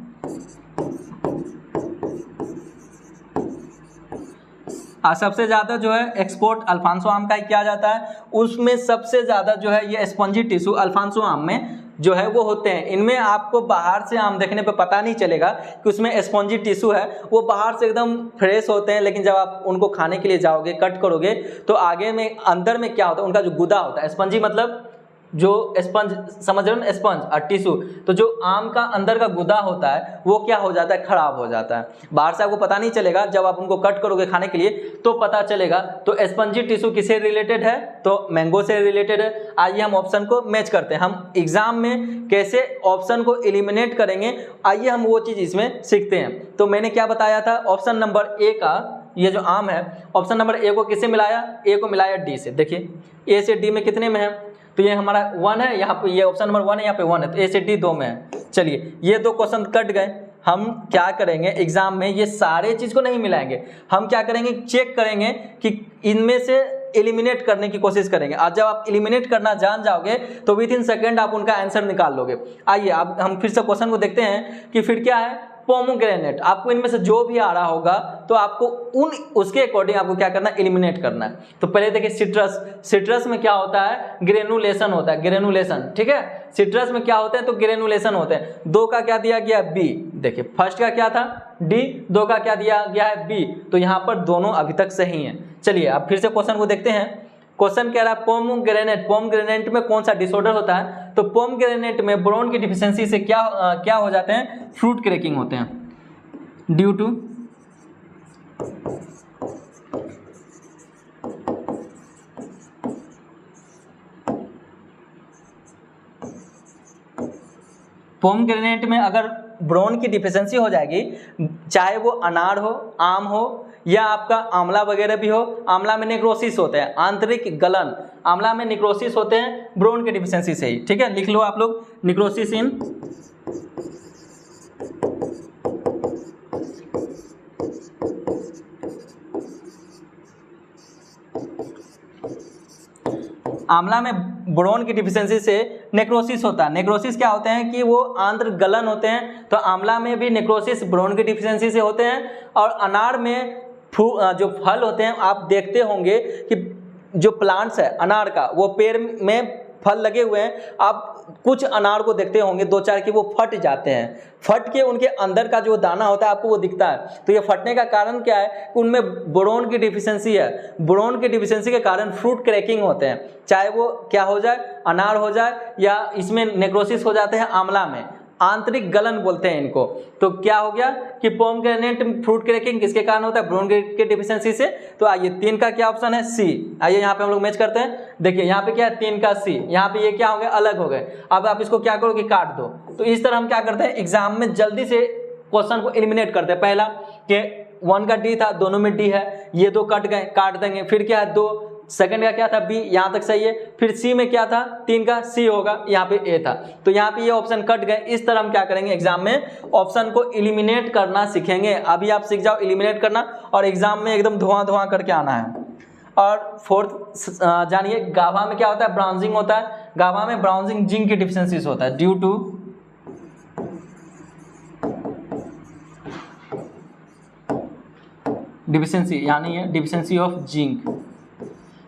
सबसे ज़्यादा जो है एक्सपोर्ट अल्फांसो आम का ही किया जाता है, उसमें सबसे ज़्यादा जो है ये स्पॉन्जी टिश्यू अल्फांसो आम में जो है वो होते हैं। इनमें आपको बाहर से आम देखने पे पता नहीं चलेगा कि उसमें स्पॉन्जी टिश्यू है, वो बाहर से एकदम फ्रेश होते हैं, लेकिन जब आप उनको खाने के लिए जाओगे, कट करोगे, तो आगे में अंदर में क्या होता है, उनका जो गुदा होता है, स्पंजी मतलब जो स्पंज, समझ रहे हो ना, स्पंज और टिश्यू, तो जो आम का अंदर का गुदा होता है वो क्या हो जाता है, खराब हो जाता है। बाहर से आपको पता नहीं चलेगा, जब आप उनको कट करोगे खाने के लिए तो पता चलेगा। तो स्पंजी टिश्यू किससे रिलेटेड है, तो मैंगो से रिलेटेड है। आइए हम ऑप्शन को मैच करते हैं, हम एग्जाम में कैसे ऑप्शन को एलिमिनेट करेंगे, आइए हम वो चीज़ इसमें सीखते हैं। तो मैंने क्या बताया था, ऑप्शन नंबर ए का ये जो आम है, ऑप्शन नंबर ए को किससे मिलाया, ए को मिलाया डी से। देखिए ए से डी में कितने में है, तो ये हमारा 1 है, यहाँ पे ये ऑप्शन नंबर 1 है, यहाँ पे 1 है, तो ए से डी 2 में है। चलिए ये 2 क्वेश्चन कट गए। हम क्या करेंगे एग्जाम में, ये सारे चीज़ को नहीं मिलाएंगे, हम क्या करेंगे, चेक करेंगे कि इनमें से एलिमिनेट करने की कोशिश करेंगे। आज जब आप एलिमिनेट करना जान जाओगे तो विद इन सेकेंड आप उनका आंसर निकाल लोगे। आइए अब हम फिर से क्वेश्चन को देखते हैं कि फिर क्या है, पोमोग्रेनेट। आपको इनमें से जो भी आ रहा होगा तो आपको उसके अकॉर्डिंग आपको क्या करना है, एलिमिनेट करना है। तो पहले देखिए सिट्रस, सिट्रस में क्या होता है, ग्रेनुलेशन होता है, ग्रेनुलेशन, ठीक है। सिट्रस में क्या होता है, तो ग्रेनुलेशन होते हैं। 2 का क्या दिया गया, बी। देखिए फर्स्ट का क्या था, डी, 2 का क्या दिया गया है, बी। तो यहाँ पर दोनों अभी तक सही हैं। चलिए अब फिर से क्वेश्चन को देखते हैं। क्वेश्चन कह रहा है पोमग्रेनेट, पोमग्रेनेट में कौन सा डिसऑर्डर होता है, तो पोमग्रेनेट में बोरोन की डिफिशियंसी से क्या हो जाते हैं, फ्रूट क्रैकिंग होते हैं ड्यू टू पोमग्रेनेट में अगर बोरोन की डिफिशियंसी हो जाएगी, चाहे वो अनार हो, आम हो या आपका आंवला वगैरह भी हो। आंवला में नेक्रोसिस होते हैं, आंतरिक गलन, आंवला में नेक्रोसिस होते हैं बोरोन की डिफिशियंसी से ही, ठीक है। लिख लो आप लोग, नेक्रोसिस इन आंवला में बोरोन की डिफिशियंसी से नेक्रोसिस होता है। नेक्रोसिस क्या होते हैं कि वो आंत्र गलन होते हैं, तो आंवला में भी नेक्रोसिस बोरोन की डिफिशियंसी से होते हैं। और अनार में जो फल होते हैं, आप देखते होंगे कि जो प्लांट्स है अनार का, वो पेड़ में फल लगे हुए हैं, आप कुछ अनार को देखते होंगे 2-4 कि वो फट जाते हैं, फट के उनके अंदर का जो दाना होता है आपको वो दिखता है। तो ये फटने का कारण क्या है कि उनमें बोरोन की डिफिशियंसी है। बोरोन की डिफिशियंसी के कारण फ्रूट क्रैकिंग होते हैं, चाहे वो क्या हो जाए, अनार हो जाए या इसमें नेक्रोसिस हो जाते हैं आंवला में, आंतरिक गलन बोलते हैं इनको। तो क्या हो गया कि पोमग्रेनेट फ्रूट क्रैकिंग किसके कारण होता है, बोरोन की डिफिशियंसी से। तो आइए 3 का क्या ऑप्शन है, सी। आइए यहाँ पे हम लोग मैच करते हैं। देखिए यहाँ पे क्या है, 3 का सी, यहाँ पे ये क्या हो गया, अलग हो गए। अब आप इसको क्या करो कि काट दो। तो इस तरह हम क्या करते हैं, एग्जाम में जल्दी से क्वेश्चन को एलिमिनेट करते हैं। पहला कि 1 का डी था, दोनों में डी है, ये 2 कट गए, काट देंगे। फिर क्या है 2, सेकंड का क्या था, बी, यहाँ तक सही है। फिर सी में क्या था, 3 का सी होगा, यहाँ पे ए था, तो यहाँ पे ये ऑप्शन कट गए। इस तरह हम क्या करेंगे, एग्जाम में ऑप्शन को एलिमिनेट करना सीखेंगे। अभी आप सीख जाओ एलिमिनेट करना और एग्जाम में एकदम धुआं करके आना है। और फोर्थ जानिए, गावा में क्या होता है, ब्राउजिंग होता है। गावा में ब्राउजिंग जिंक की डिफिशियंसी होता है ड्यू टू डिफिशियंसी, यानी ये डिफिशियंसी ऑफ जिंक।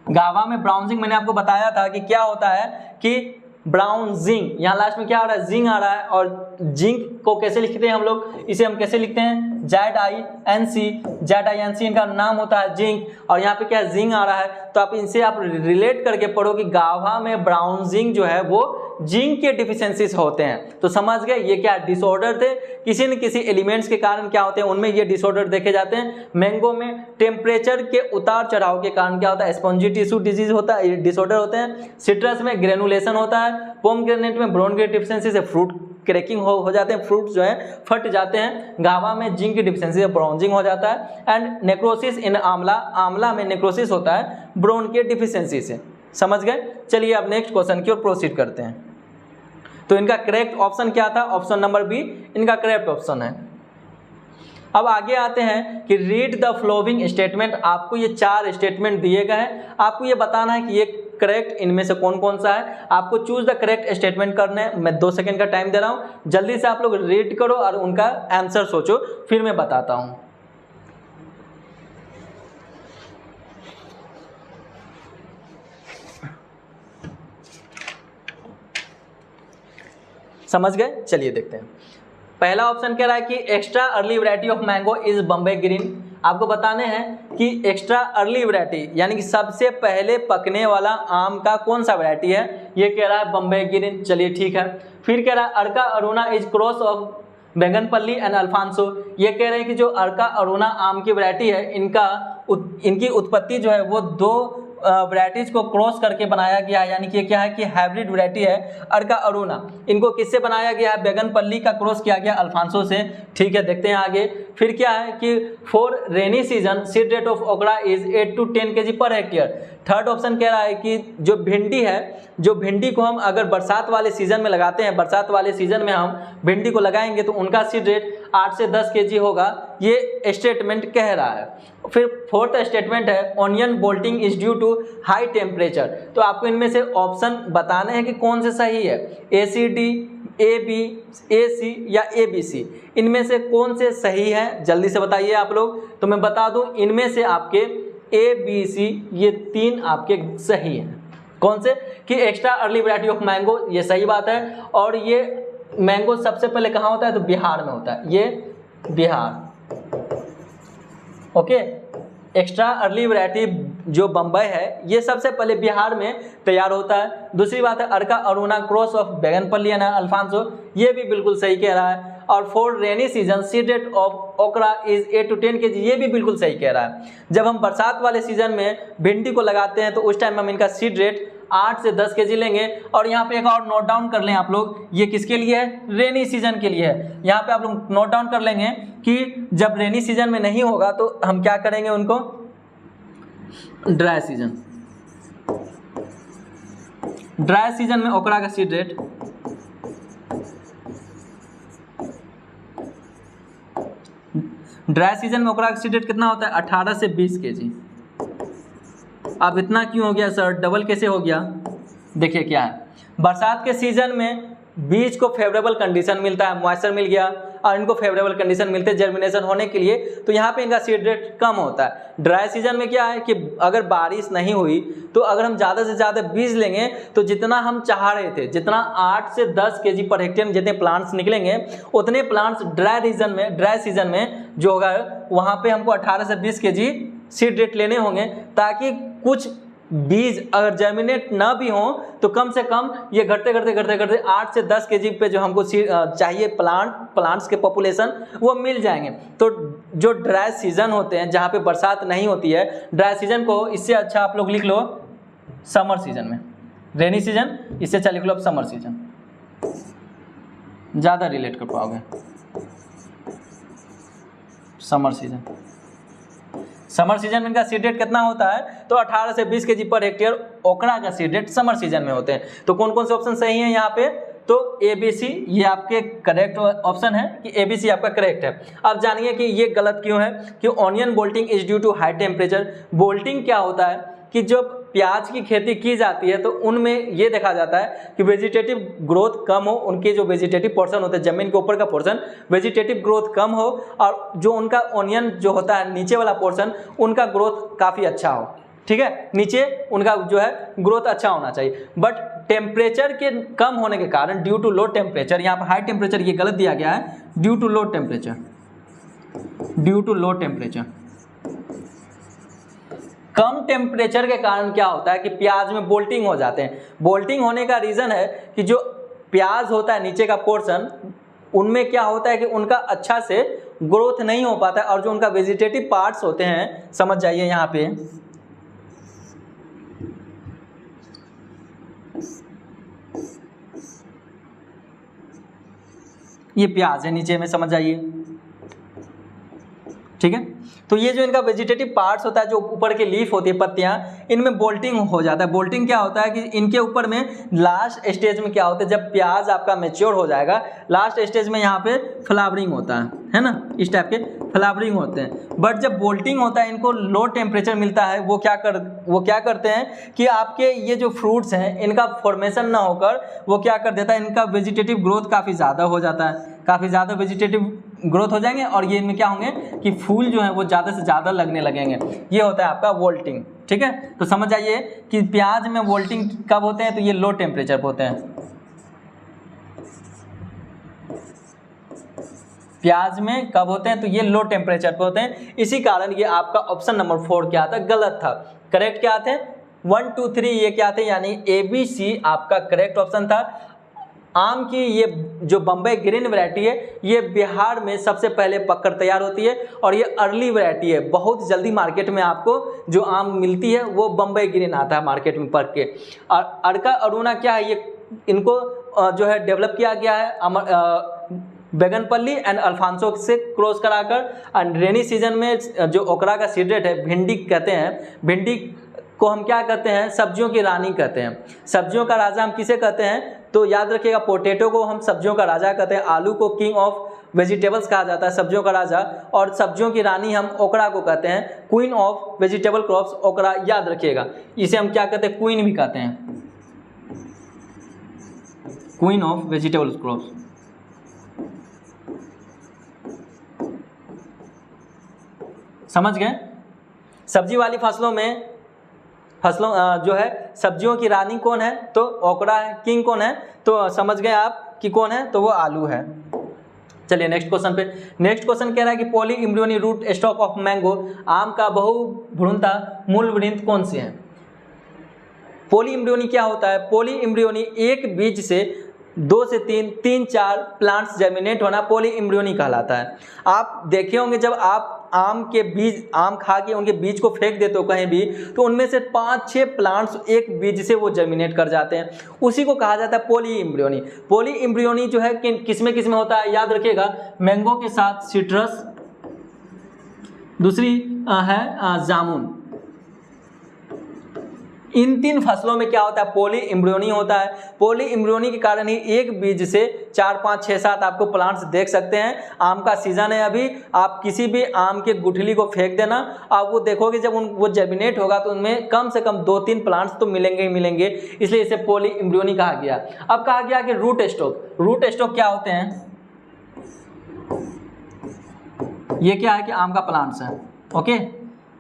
गावा में ब्राउजिंग मैंने आपको बताया था कि क्या होता है कि ब्राउन जिंक, यहाँ लास्ट में क्या आ रहा है, जिंक आ रहा है। और जिंक को कैसे लिखते हैं हम लोग, इसे हम कैसे लिखते हैं, ZINC, ZINC इनका नाम होता है जिंक, और यहाँ पे क्या है, जिंक आ रहा है। तो आप इनसे आप रिलेट करके पढ़ो कि गावा में ब्राउन जिंक जो है वो जिंक के डिफिशियंसीज होते हैं। तो समझ गए ये क्या डिसऑर्डर थे, किसी न किसी एलिमेंट्स के कारण क्या होते हैं, उनमें ये डिसऑर्डर देखे जाते हैं। मैंगो में टेम्परेचर के उतार चढ़ाव के कारण क्या होता है, स्पॉन्जी टिश्यू डिजीज होता है, ये डिसऑर्डर होते हैं। सिट्रस में ग्रेनुलेशन होता है। पोमग्रेनेट में बोरोन की डिफिशियंसी से फ्रूट क्रैकिंग हो जाते हैं, फ्रूट जो है फट जाते हैं। गावा में जिंक की डिफिशियंसी से ब्राउजिंग हो जाता है। एंड नेक्रोसिस इन आंवला, आंवला में नेक्रोसिस होता है बोरोन की डिफिशियंसी से। समझ गए। चलिए अब नेक्स्ट क्वेश्चन की ओर प्रोसीड करते हैं। तो इनका करेक्ट ऑप्शन क्या था, ऑप्शन नंबर बी इनका करेक्ट ऑप्शन है। अब आगे आते हैं कि रीड द फ्लोइंग स्टेटमेंट। आपको ये 4 स्टेटमेंट दिए गए हैं, आपको ये बताना है कि ये करेक्ट इनमें से कौन कौन सा है, आपको चूज द करेक्ट स्टेटमेंट करना है। मैं 2 सेकंड का टाइम दे रहा हूं, जल्दी से आप लोग रीड करो और उनका आंसर सोचो, फिर मैं बताता हूं। समझ गए? चलिए देखते हैं। पहला ऑप्शन कह रहा है कि extra early variety of mango is Bombay green. आपको बताने हैं कि एक्स्ट्रा अर्ली वैरायटी यानी कि सबसे पहले पकने वाला आम का कौन सा वैरायटी है, ये कह रहा है बम्बई ग्रीन। चलिए ठीक है। फिर कह रहा है Arka Aruna is cross of Banganapalli and Alphonso. ये कह रहे हैं कि जो अर्का अरुणा आम की वैरायटी है, इनकी उत्पत्ति जो है वो 2 वैरायटीज को क्रॉस करके बनाया गया है, यानी कि क्या है कि हाइब्रिड वैरायटी है अर्का अरुणा। इनको किससे बनाया गया है? बैंगनपल्ली का क्रॉस किया गया अल्फांसो से। ठीक है, देखते हैं आगे। फिर क्या है कि for rainy season seed rate of okra is 8 to 10 kg per hectare. Third option कह रहा है कि जो भिंडी है, जो भिंडी को हम अगर बरसात वाले सीजन में लगाते हैं, बरसात वाले सीजन में हम भिंडी को लगाएंगे तो उनका सीड रेट 8 से 10 kg होगा, ये स्टेटमेंट कह रहा है। फिर फोर्थ स्टेटमेंट है onion bolting is due to high temperature. तो आपको इनमें से ऑप्शन बताने हैं कि कौन से सही है, ACD, AB, AC या ABC, इनमें से कौन से सही है, जल्दी से बताइए आप लोग। तो मैं बता दूं, इनमें से आपके ABC ये 3 आपके सही हैं। कौन से? कि extra early variety of mango, ये सही बात है। और ये मैंगो सबसे पहले कहाँ होता है? तो बिहार में होता है, ये Bihar. Okay, extra early variety जो बम्बई है ये सबसे पहले बिहार में तैयार होता है। दूसरी बात है Arka Aruna cross of Banganapalli and Alphonso, ये भी बिल्कुल सही कह रहा है। और for rainy season seed rate of okra is 8 to 10 kg, ये भी बिल्कुल सही कह रहा है। जब हम बरसात वाले सीजन में भिंडी को लगाते हैं तो उस टाइम हम इनका सीड रेट 8 से 10 kg लेंगे। और यहाँ पे एक और नोट डाउन कर लें आप लोग, ये किसके लिए है? रेनी सीजन के लिए है। यहाँ पे आप लोग नोट डाउन कर लेंगे कि जब रेनी सीजन में नहीं होगा तो हम क्या करेंगे, उनको ड्राई सीजन। ड्राई सीजन में ओकड़ा का सीड रेट कितना होता है? 18 से 20 kg। अब इतना क्यों हो गया सर, डबल कैसे हो गया? देखिए क्या है, बरसात के सीजन में बीज को फेवरेबल कंडीशन मिलता है, मॉइस्चर मिल गया और इनको फेवरेबल कंडीशन मिलते हैं जर्मिनेशन होने के लिए, तो यहाँ पे इनका सीड रेट कम होता है। ड्राई सीजन में क्या है कि अगर बारिश नहीं हुई तो अगर हम ज़्यादा से ज़्यादा बीज लेंगे तो जितना हम चाह रहे थे, जितना 8 से 10 kg पर हेक्टेयर में जितने प्लांट्स निकलेंगे, उतने प्लांट्स ड्राई सीजन में जो होगा वहाँ पे हमको 18 से 20 kg सीड रेट लेने होंगे, ताकि कुछ बीज अगर जर्मिनेट ना भी हो तो कम से कम ये घटते 8 से 10 kg पे जो हमको चाहिए प्लांट्स के पॉपुलेशन वो मिल जाएंगे। तो जो ड्राई सीजन होते हैं जहाँ पे बरसात नहीं होती है, ड्राई सीजन को इससे अच्छा आप लोग लिख लो समर सीजन में। रेनी सीजन इससे अच्छा लिख लो आप समर सीजन, ज़्यादा रिलेट कर पाओगे। समर सीजन में इनका सीड रेट कितना होता है? तो 18 से 20 kg पर हेक्टेयर ओकड़ा का सीड रेट समर सीजन में होते हैं। तो कौन कौन से ऑप्शन सही हैं यहाँ पे? तो ABC ये आपके करेक्ट ऑप्शन है कि ABC आपका करेक्ट है। अब जानिए कि ये गलत क्यों है कि onion bolting is due to high temperature. Bolting क्या होता है कि जब प्याज की खेती की जाती है तो उनमें ये देखा जाता है कि वेजिटेटिव ग्रोथ कम हो, उनके जो वेजिटेटिव पोर्शन होते हैं जमीन के ऊपर का पोर्शन, वेजिटेटिव ग्रोथ कम हो, और जो उनका ऑनियन जो होता है नीचे वाला पोर्शन, उनका ग्रोथ काफ़ी अच्छा हो। ठीक है, नीचे उनका जो है ग्रोथ अच्छा होना चाहिए। बट टेम्परेचर के कम होने के कारण, ड्यू टू लो टेम्परेचर, यहाँ पर हाई टेम्परेचर ये गलत दिया गया है, ड्यू टू लो टेम्परेचर, कम टेम्परेचर के कारण क्या होता है कि प्याज में बोल्टिंग हो जाते हैं। बोल्टिंग होने का रीज़न है कि जो प्याज होता है नीचे का पोर्शन, उनमें क्या होता है कि उनका अच्छा से ग्रोथ नहीं हो पाता है, और जो उनका वेजिटेटिव पार्ट्स होते हैं, समझ जाइए यहाँ पे, ये प्याज है नीचे में, समझ जाइए, ठीक है। तो ये जो इनका वेजिटेटिव पार्ट्स होता है, जो ऊपर की लीफ होती है, पत्तियां, इनमें बोल्टिंग हो जाता है। बोल्टिंग क्या होता है कि इनके ऊपर में लास्ट स्टेज में क्या होता है, जब प्याज आपका मैच्योर हो जाएगा, लास्ट स्टेज में यहाँ पे फ्लावरिंग होता है ना, इस टाइप के फ्लावरिंग होते हैं। बट जब बोल्टिंग होता है, इनको लो टेम्परेचर मिलता है, वो क्या करते हैं कि आपके ये जो फ्रूट्स हैं इनका फॉर्मेशन ना होकर वो क्या कर देता है, इनका वेजिटेटिव ग्रोथ काफ़ी ज़्यादा हो जाता है, काफ़ी ज़्यादा वेजिटेटिव ग्रोथ हो जाएंगे और ये इनमें क्या होंगे कि फूल जो है वो ज़्यादा से ज़्यादा लगने लगेंगे। ये होता है आपका वोल्टिंग। ठीक है, तो समझ जाइए कि प्याज में वोल्टिंग कब होते हैं, तो ये लो टेम्परेचर पर होते हैं। प्याज में कब होते हैं, तो ये लो टेम्परेचर पे होते हैं। इसी कारण ये आपका ऑप्शन नंबर 4 क्या था, गलत था। करेक्ट क्या थे, 1 2 3 ये क्या थे, यानी ABC आपका करेक्ट ऑप्शन था। आम की ये जो बम्बई ग्रीन वैरायटी है, ये बिहार में सबसे पहले पककर तैयार होती है और ये अर्ली वैरायटी है। बहुत जल्दी मार्केट में आपको जो आम मिलती है वो बम्बई ग्रीन आता है मार्केट में पक के। और अर्का अरुणा क्या है, ये इनको जो है डेवलप किया गया है बैगनपल्ली एंड अल्फांसो से क्रॉस कराकर। एंड रेनी सीजन में जो ओकरा का सीड्रेट है, भिंडी कहते हैं, भिंडी को हम क्या कहते हैं, सब्जियों की रानी कहते हैं। सब्जियों का राजा हम किसे कहते हैं, तो याद रखिएगा, पोटैटो को हम सब्जियों का राजा कहते हैं, आलू को किंग ऑफ वेजिटेबल्स कहा जाता है, सब्जियों का राजा, और सब्जियों की रानी हम ओकरा को कहते हैं, क्वीन ऑफ वेजिटेबल क्रॉप्स ओकरा, याद रखिएगा। इसे हम क्या कहते हैं, क्वीन भी कहते हैं, क्वीन ऑफ वेजिटेबल क्रॉप्स। समझ गए। सब्जी वाली फसलों जो है सब्जियों की रानी कौन है, तो ओकरा है। किंग कौन है, तो समझ गए आप कि कौन है, तो वो आलू है। चलिए नेक्स्ट क्वेश्चन पे। नेक्स्ट क्वेश्चन कह रहा है कि poly embryony root stock of mango, आम का बहुभ्रूणता मूल वृंत कौन से हैं। पॉली एम्ब्रियोनी क्या होता है, पॉली एम्ब्रियोनी एक बीज से 2 से 3-4 प्लांट्स जर्मिनेट होना पॉली एम्ब्रियोनी कहलाता है। आप देखे होंगे जब आप आम के बीज, आम खा के उनके बीज को फेंक देते हो कहीं भी, तो उनमें से 5-6 प्लांट्स एक बीज से वो जर्मिनेट कर जाते हैं, उसी को कहा जाता है पॉली एम्ब्रियोनी। पॉली एम्ब्रियोनी जो है किसमें किसमें होता है, याद रखिएगा, मैंगो के साथ सिट्रस, दूसरी है जामुन। इन 3 फसलों में क्या होता है, पॉली एम्ब्रियोनी होता है। पॉली एम्ब्रियोनी के कारण ही एक बीज से 4 5 6 7 आपको प्लांट्स देख सकते हैं। आम का सीजन है अभी, आप किसी भी आम के गुठली को फेंक देना, आप वो देखोगे जब वो जर्मिनेट होगा तो उनमें कम से कम 2-3 प्लांट्स तो मिलेंगे ही मिलेंगे, इसलिए इसे पॉली एम्ब्रियोनी कहा गया। अब कहा गया कि रूट स्टॉक। रूट स्टॉक क्या होते हैं, ये क्या है कि आम का प्लांट्स है। ओके,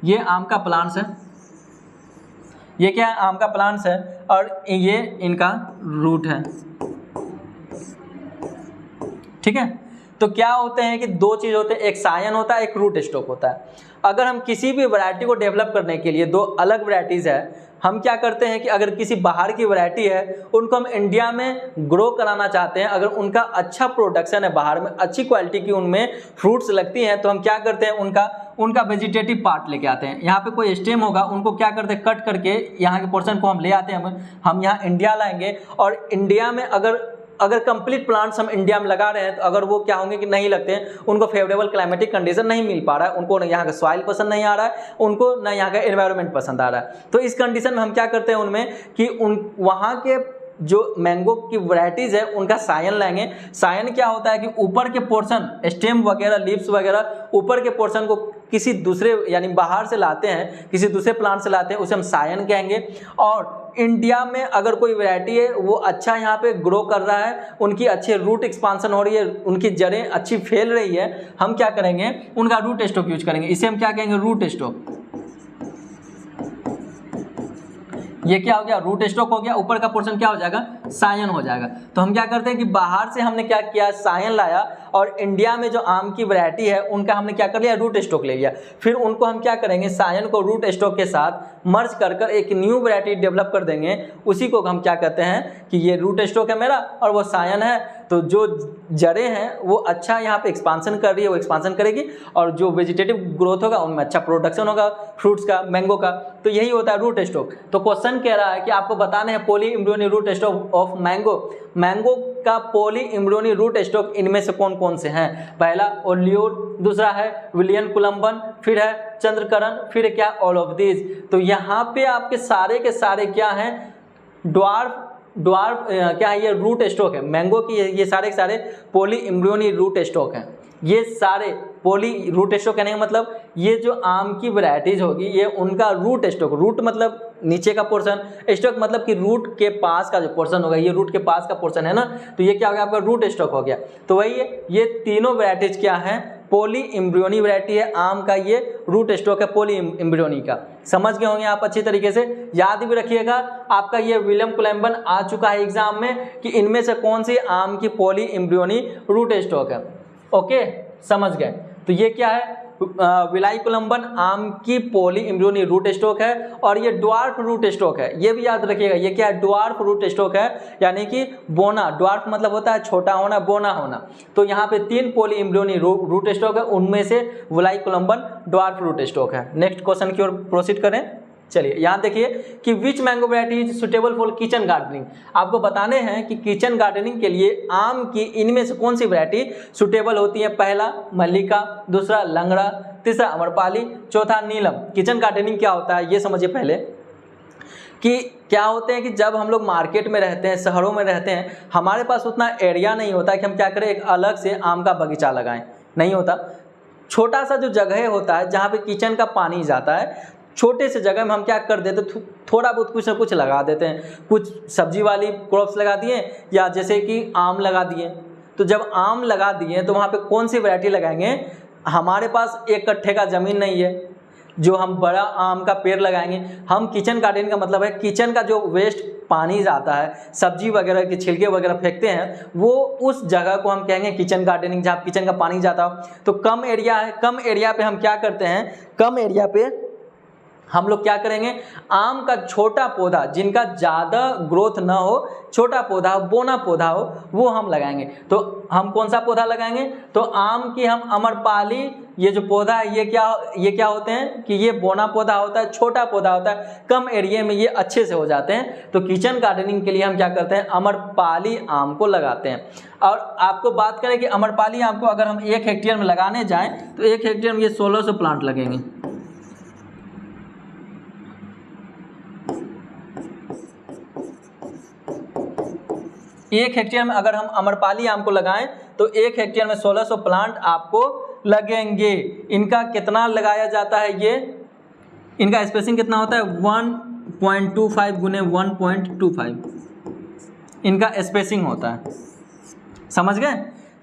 ये आम का प्लांट्स है, ये क्या है, आम का प्लांट्स है, और ये इनका रूट है। ठीक है, तो क्या होते हैं कि 2 चीज़ होते हैं, एक सायन होता है, एक रूट स्टॉक होता है। अगर हम किसी भी वैरायटी को डेवलप करने के लिए 2 अलग वैरायटीज़ है, हम क्या करते हैं कि अगर किसी बाहर की वैरायटी है, उनको हम इंडिया में ग्रो कराना चाहते हैं, अगर उनका अच्छा प्रोडक्शन है, बाहर में अच्छी क्वालिटी की उनमें फ्रूट्स लगती हैं, तो हम क्या करते हैं, उनका वेजिटेटिव पार्ट लेके आते हैं। यहाँ पे कोई स्टेम होगा, उनको क्या करते हैं, कट करके यहाँ के पोर्शन को हम ले आते हैं, हम यहाँ इंडिया लाएंगे, और इंडिया में अगर कंप्लीट प्लांट्स हम इंडिया में लगा रहे हैं, तो अगर वो क्या होंगे कि नहीं लगते हैं, उनको फेवरेबल क्लाइमेटिक कंडीशन नहीं मिल पा रहा है, उनको यहाँ का सॉइल पसंद नहीं आ रहा है, उनको ना यहाँ का एनवायरनमेंट पसंद आ रहा है, तो इस कंडीशन में हम क्या करते हैं उनमें कि वहाँ के जो मैंगो की वैरायटीज है उनका सायन लाएंगे। सायन क्या होता है कि ऊपर के पोर्शन, स्टेम वगैरह, लीव्स वगैरह, ऊपर के पोर्शन को किसी दूसरे यानी बाहर से लाते हैं, किसी दूसरे प्लांट से लाते हैं, उसे हम सायन कहेंगे। और इंडिया में अगर कोई वैरायटी है वो अच्छा यहाँ पे ग्रो कर रहा है, उनकी अच्छी रूट एक्सपांसन हो रही है, उनकी जड़ें अच्छी फैल रही है, हम क्या करेंगे, उनका रूट स्टॉक यूज करेंगे। इसे हम क्या कहेंगे, रूट स्टॉक। ये क्या हो गया, रूट स्टॉक हो गया। ऊपर का पोर्शन क्या हो जाएगा, सायन हो जाएगा। तो हम क्या करते हैं कि बाहर से हमने क्या किया, सायन लाया, और इंडिया में जो आम की वैरायटी है उनका हमने क्या कर लिया, रूट स्टॉक ले लिया। फिर उनको हम क्या करेंगे, सायन को रूट स्टॉक के साथ मर्ज कर एक न्यू वैरायटी डेवलप कर देंगे। उसी को हम क्या कहते हैं कि ये रूट स्टॉक है मेरा और वो सायन है, तो जो जड़ें हैं वो अच्छा यहाँ पे एक्सपांसन कर रही है, वो एक्सपांसन करेगी, और जो वेजिटेटिव ग्रोथ होगा उनमें अच्छा प्रोडक्शन होगा फ्रूट्स का, मैंगो का। तो यही होता है रूट स्टॉक। तो क्वेश्चन कह रहा है कि आपको बताना है poly embryony root stock of mango, mango का पॉली एम्ब्रियोनी रूट स्टॉक इनमें से कौन कौन से हैं। पहला ओलियोर, दूसरा है विलियन कोलम्बन, फिर है चंद्रकरण, फिर क्या ऑल ऑफ दीज। तो यहाँ पे आपके सारे के सारे क्या हैं, ड्वार्फ क्या है, ये रूट स्टॉक है मैंगो की, ये सारे के सारे पॉली एम्ब्रियोनी रूट स्टॉक हैं। ये सारे पॉली रूट स्टॉक कहने का मतलब ये जो आम की वैरायटीज होगी ये उनका रूट स्टॉक, रूट मतलब नीचे का पोर्शन, स्टॉक मतलब कि रूट के पास का जो पोर्शन होगा, ये रूट के पास का पोर्शन है ना, तो ये क्या हो गया आपका रूट स्टॉक हो गया। तो वही है, ये तीनों वैरायटीज क्या है, पॉली एम्ब्रियोनी वैरायटी है आम का, ये रूट स्टॉक है पॉली एम्ब्रियोनी का। समझ गए होंगे आप अच्छी तरीके से, याद भी रखिएगा। आपका ये विलियम कोलम्बन आ चुका है एग्जाम में कि इनमें से कौन सी आम की पॉली एम्ब्रियोनी रूट स्टॉक है। ओके, समझ गए। तो ये क्या है, विलाई कोलम्बन आम की पॉली एम्ब्रियोनी रूट स्टॉक है, और ये ड्वार्फ रूट स्टॉक है, ये भी याद रखिएगा। ये क्या है, ड्वार्फ रूट स्टॉक है, यानी कि बोना, ड्वार्फ मतलब होता है छोटा होना, बोना होना। तो यहाँ पे 3 पॉली एम्ब्रियोनी रूट स्टॉक है, उनमें से Vellai Kolamban dwarf root stock है। नेक्स्ट क्वेश्चन की ओर प्रोसीड करें। चलिए यहाँ देखिए कि which mango variety is suitable for kitchen gardening. आपको बताने हैं कि किचन गार्डनिंग के लिए आम की इनमें से कौन सी वैरायटी सुटेबल होती है। पहला मल्लिका, दूसरा लंगड़ा, तीसरा अमरपाली, चौथा नीलम। किचन गार्डनिंग क्या होता है ये समझिए पहले, कि क्या होते हैं कि जब हम लोग मार्केट में रहते हैं, शहरों में रहते हैं, हमारे पास उतना एरिया नहीं होता कि हम क्या करें एक अलग से आम का बगीचा लगाएं, नहीं होता। छोटा सा जो जगह होता है जहाँ पे किचन का पानी जाता है, छोटे से जगह में हम क्या कर देते, थोड़ा बहुत कुछ ना कुछ लगा देते हैं। कुछ सब्जी वाली क्रॉप्स लगा दिए, या जैसे कि आम लगा दिए। तो जब आम लगा दिए तो वहाँ पे कौन सी वैरायटी लगाएंगे। हमारे पास 1 कट्ठे का ज़मीन नहीं है जो हम बड़ा आम का पेड़ लगाएंगे। हम किचन गार्डन का मतलब है किचन का जो वेस्ट पानी जाता है, सब्जी वगैरह के छिलके वगैरह फेंकते हैं, वो उस जगह को हम कहेंगे किचन गार्डनिंग, जहाँ किचन का पानी जाता हो। तो कम एरिया है, कम एरिया पे हम क्या करते हैं, कम एरिया पे हम लोग क्या करेंगे, आम का छोटा पौधा जिनका ज़्यादा ग्रोथ ना हो, छोटा पौधा हो, बोना पौधा हो, वो हम लगाएंगे। तो हम कौन सा पौधा लगाएंगे, तो आम की हम अमरपाली, ये जो पौधा है ये क्या होते हैं कि ये बोना पौधा होता है, छोटा पौधा होता है, कम एरिया में ये अच्छे से हो जाते हैं। तो किचन गार्डनिंग के लिए हम क्या करते हैं, अमरपाली आम को लगाते हैं। और आपको बात करें कि अमरपाली आम को अगर हम 1 हेक्टेयर में लगाने जाएँ तो 1 हेक्टेयर में ये 1600 प्लांट लगेंगे। एक हेक्टेयर में अगर हम अमरपाली आम को लगाएं तो 1 हेक्टेयर में 1600 प्लांट आपको लगेंगे। इनका कितना लगाया जाता है, ये इनका स्पेसिंग कितना होता है, 1.25 गुने 1.25 इनका स्पेसिंग होता है। समझ गए।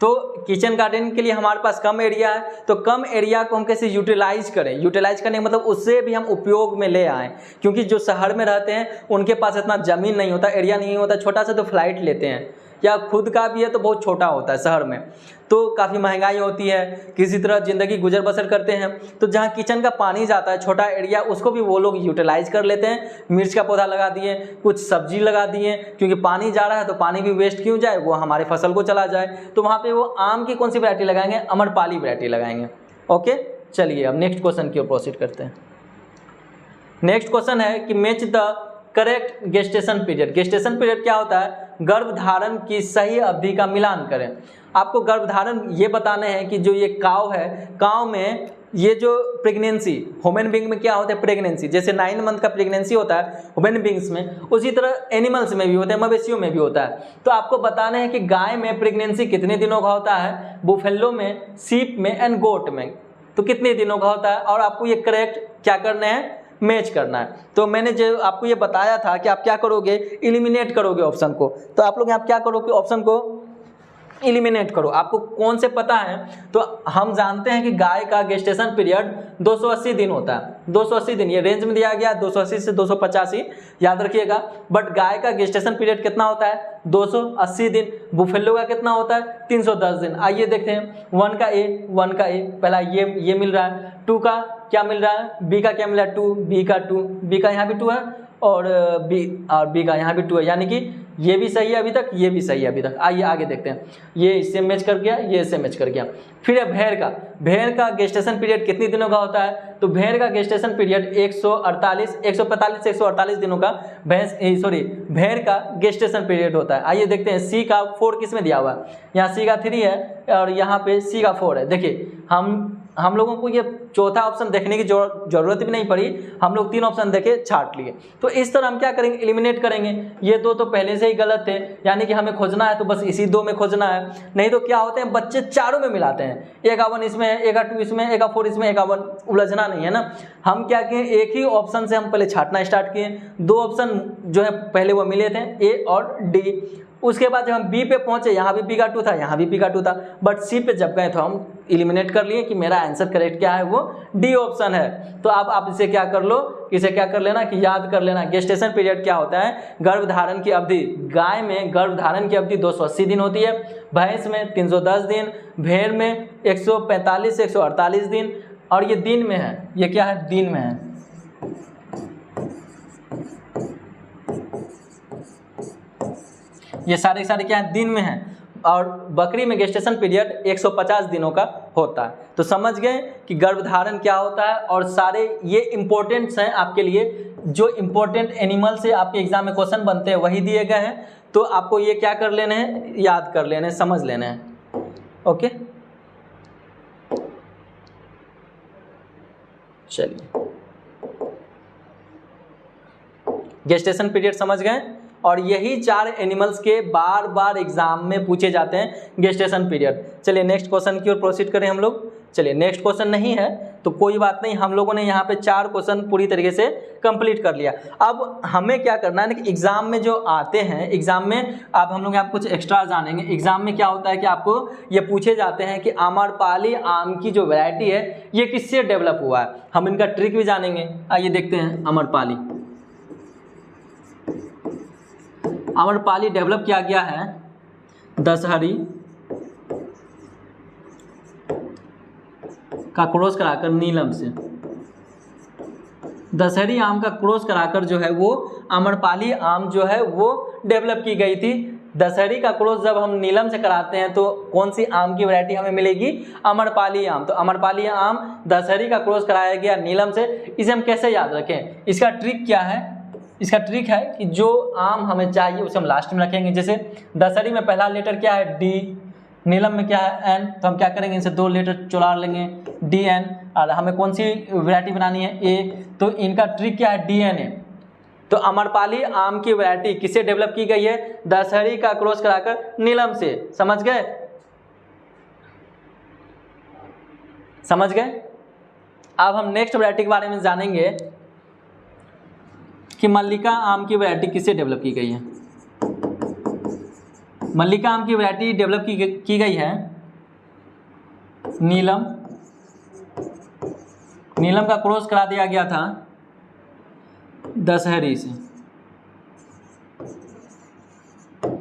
तो किचन गार्डन के लिए हमारे पास कम एरिया है, तो कम एरिया को हम कैसे यूटिलाइज करें, यूटिलाइज करने का मतलब उससे भी हम उपयोग में ले आएँ। क्योंकि जो शहर में रहते हैं उनके पास इतना ज़मीन नहीं होता, एरिया नहीं होता, छोटा सा तो फ्लाइट लेते हैं, या खुद का भी है तो बहुत छोटा होता है शहर में, तो काफ़ी महंगाई होती है, किसी तरह ज़िंदगी गुजर बसर करते हैं। तो जहाँ किचन का पानी जाता है, छोटा एरिया, उसको भी वो लोग यूटिलाइज कर लेते हैं। मिर्च का पौधा लगा दिए, कुछ सब्जी लगा दिए, क्योंकि पानी जा रहा है तो पानी भी वेस्ट क्यों जाए, वो हमारे फसल को चला जाए। तो वहाँ पे वो आम की कौन सी वैरायटी लगाएंगे, अमरपाली वैरायटी लगाएंगे। ओके, चलिए अब नेक्स्ट क्वेश्चन की ओर प्रोसीड करते हैं। नेक्स्ट क्वेश्चन है कि match the correct gestation period. Gestation period क्या होता है, गर्भधारण की सही अवधि का मिलान करें। आपको गर्भधारण ये बताने हैं कि जो ये काव है, काव में ये जो प्रेगनेंसी, ह्यूमन बीइंग में क्या होता है प्रेगनेंसी, जैसे 9 मंथ का प्रेगनेंसी होता है ह्यूमन बीइंग्स में, उसी तरह एनिमल्स में भी होता है, मवेशियों में भी होता है। तो आपको बताना है कि गाय में प्रेगनेंसी कितने दिनों का होता है, बुफेलो में, सीप में एंड गोट में तो कितने दिनों का होता है, और आपको ये करेक्ट क्या करना है, मैच करना है। तो मैंने जो आपको ये बताया था कि आप क्या करोगे, एलिमिनेट करोगे ऑप्शन को। तो आप लोग यहाँ क्या करोगे, ऑप्शन को एलिमिनेट करो। आपको कौन से पता है, तो हम जानते हैं कि गाय का गेस्टेशन पीरियड 280 दिन होता है, 280 दिन, ये रेंज में दिया गया 280 से 285, याद रखिएगा। बट गाय का गेस्टेशन पीरियड कितना होता है, 280 दिन। बुफेलो का कितना होता है, 310 दिन। आइए देखते हैं, 1 का ए, पहला ये मिल रहा है, 2 का क्या मिल रहा है, बी का क्या मिल रहा है, 2, बी का 2, बी का यहाँ भी 2 है, और बी का यहाँ भी 2 है, यानी कि ये भी सही है अभी तक, ये भी सही है अभी तक। आइए आगे देखते हैं, ये इससे मैच कर गया, ये इससे मैच कर गया। फिर है भेड़ का गेस्टेशन पीरियड कितने दिनों का होता है? तो भेड़ का गेस्टेशन पीरियड 148 दिनों का भेड़ का गेस्टेशन पीरियड होता है। आइए देखते हैं, सी का 4 किस में दिया हुआ है? यहाँ सी का 3 है और यहाँ पे सी का 4 है। देखिए हम लोगों को ये चौथा ऑप्शन देखने की जरूरत भी नहीं पड़ी, हम लोग 3 ऑप्शन देखे छाट लिए। तो इस तरह हम क्या करेंगे, एलिमिनेट करेंगे। ये दो तो पहले से ही गलत थे, यानी कि हमें खोजना है तो बस इसी 2 में खोजना है। नहीं तो क्या होते हैं, बच्चे चारों में मिलाते हैं, एक का 1 इसमें है, एक का 2 इसमें, एक का 4 इसमें, एक का 1, उलझना नहीं है ना। हम क्या किए, एक ही ऑप्शन से हम पहले छाटना स्टार्ट किए। 2 ऑप्शन जो है पहले वो मिले थे, ए और डी। उसके बाद जब हम बी पे पहुंचे, यहाँ भी पी का 2 था, यहाँ भी पी का 2 था, बट सी पे जब गए तो हम एलिमिनेट कर लिए कि मेरा आंसर करेक्ट क्या है, वो डी ऑप्शन है। तो आप इसे क्या कर लो, इसे क्या कर लेना कि याद कर लेना। गेस्टेशन पीरियड क्या होता है? गर्भधारण की अवधि। गाय में गर्भधारण की अवधि 280 दिन होती है, भैंस में 310 दिन, भेड़ में 145 से 148 दिन, और ये दिन में है। ये क्या है? दिन में है। ये सारे क्या है? दिन में है। और बकरी में गेस्टेशन पीरियड 150 दिनों का होता है। तो समझ गए कि गर्भधारण क्या होता है, और सारे ये इंपॉर्टेंट्स हैं आपके लिए। जो इंपॉर्टेंट एनिमल से आपके एग्जाम में क्वेश्चन बनते हैं वही दिए गए हैं, तो आपको ये क्या कर लेने हैं, याद कर लेने हैं, समझ लेने हैं। ओके, चलिए, गेस्टेशन पीरियड समझ गए। और यही 4 एनिमल्स के बार बार एग्जाम में पूछे जाते हैं, गेस्टेशन पीरियड। चलिए नेक्स्ट क्वेश्चन की ओर प्रोसीड करें हम लोग। चलिए, नेक्स्ट क्वेश्चन नहीं है तो कोई बात नहीं, हम लोगों ने यहाँ पे 4 क्वेश्चन पूरी तरीके से कंप्लीट कर लिया। अब हमें क्या करना है कि एग्जाम में जो आते हैं, एग्जाम में अब हम लोग यहाँ कुछ एक्स्ट्रा जानेंगे। एग्जाम में क्या होता है कि आपको ये पूछे जाते हैं कि आम्रपाली आम की जो वैरायटी है ये किससे डेवलप हुआ है। हम इनका ट्रिक भी जानेंगे। आइए देखते हैं। आम्रपाली डेवलप किया गया है दशहरी का क्रॉस कराकर नीलम से। दशहरी आम का क्रॉस कराकर जो है वो आम्रपाली आम जो है वो डेवलप की गई थी। दशहरी का क्रॉस जब हम नीलम से कराते हैं तो कौन सी आम की वैरायटी हमें मिलेगी? आम्रपाली आम। तो आम्रपाली आम दशहरी का क्रॉस कराया गया नीलम से। इसे हम कैसे याद रखें? इसका ट्रिक क्या है? इसका ट्रिक है कि जो आम हमें चाहिए उसे हम लास्ट में रखेंगे। जैसे दशहरी में पहला लेटर क्या है? डी। नीलम में क्या है? एन। तो हम क्या करेंगे, इनसे 2 लेटर चुरा लेंगे, डी एन। और हमें कौन सी वैरायटी बनानी है? ए। तो इनका ट्रिक क्या है? D N A. तो आम्रपाली आम की वैरायटी किससे डेवलप की गई है? दशहरी का क्रॉस कराकर नीलम से। समझ गए? समझ गए? अब हम नेक्स्ट वैरायटी के बारे में जानेंगे कि मल्लिका आम की वैरायटी किससे डेवलप की गई है। मल्लिका आम की वैरायटी डेवलप की गई है नीलम। नीलम का क्रॉस करा दिया गया था दशहरी से।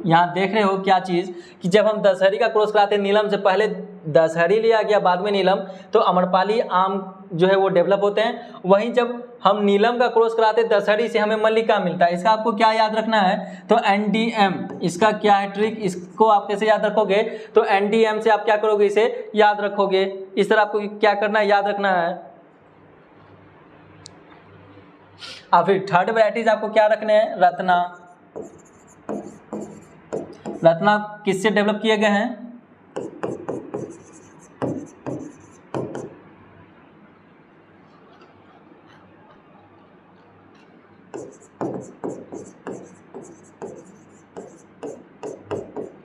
यहाँ देख रहे हो क्या चीज़ कि जब हम दशहरी का क्रॉस कराते हैं नीलम से, पहले दशहरी लिया गया बाद में नीलम, तो आम्रपाली आम जो है वो डेवलप होते हैं। वहीं जब हम नीलम का क्रॉस कराते हैं दशहरी से, हमें मल्लिका मिलता है। इसका आपको क्या याद रखना है? तो NDM। इसका क्या है ट्रिक? इसको आप कैसे याद रखोगे? तो NDM से आप क्या करोगे? इसे याद रखोगे। इस तरह आपको क्या करना है? याद रखना है। और फिर थर्ड वैरायटीज आपको क्या रखने हैं? रत्ना। रत्ना किससे डेवलप किए गए हैं?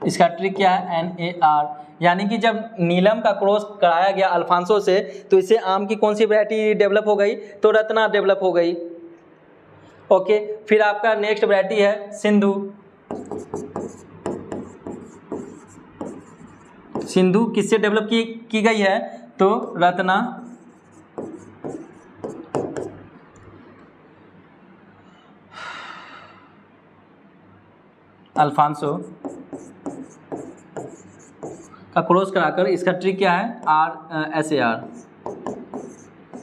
इसका ट्रिक क्या है? NAR। यानी कि जब नीलम का क्रॉस कराया गया अल्फांसो से, तो इससे आम की कौन सी वैरायटी डेवलप हो गई? तो रत्ना डेवलप हो गई। ओके, फिर आपका नेक्स्ट वैरायटी है सिंधु। सिंधु किससे डेवलप की गई है? तो रत्ना, अल्फांसो का क्रॉस कराकर। इसका ट्रिक क्या है? SAR।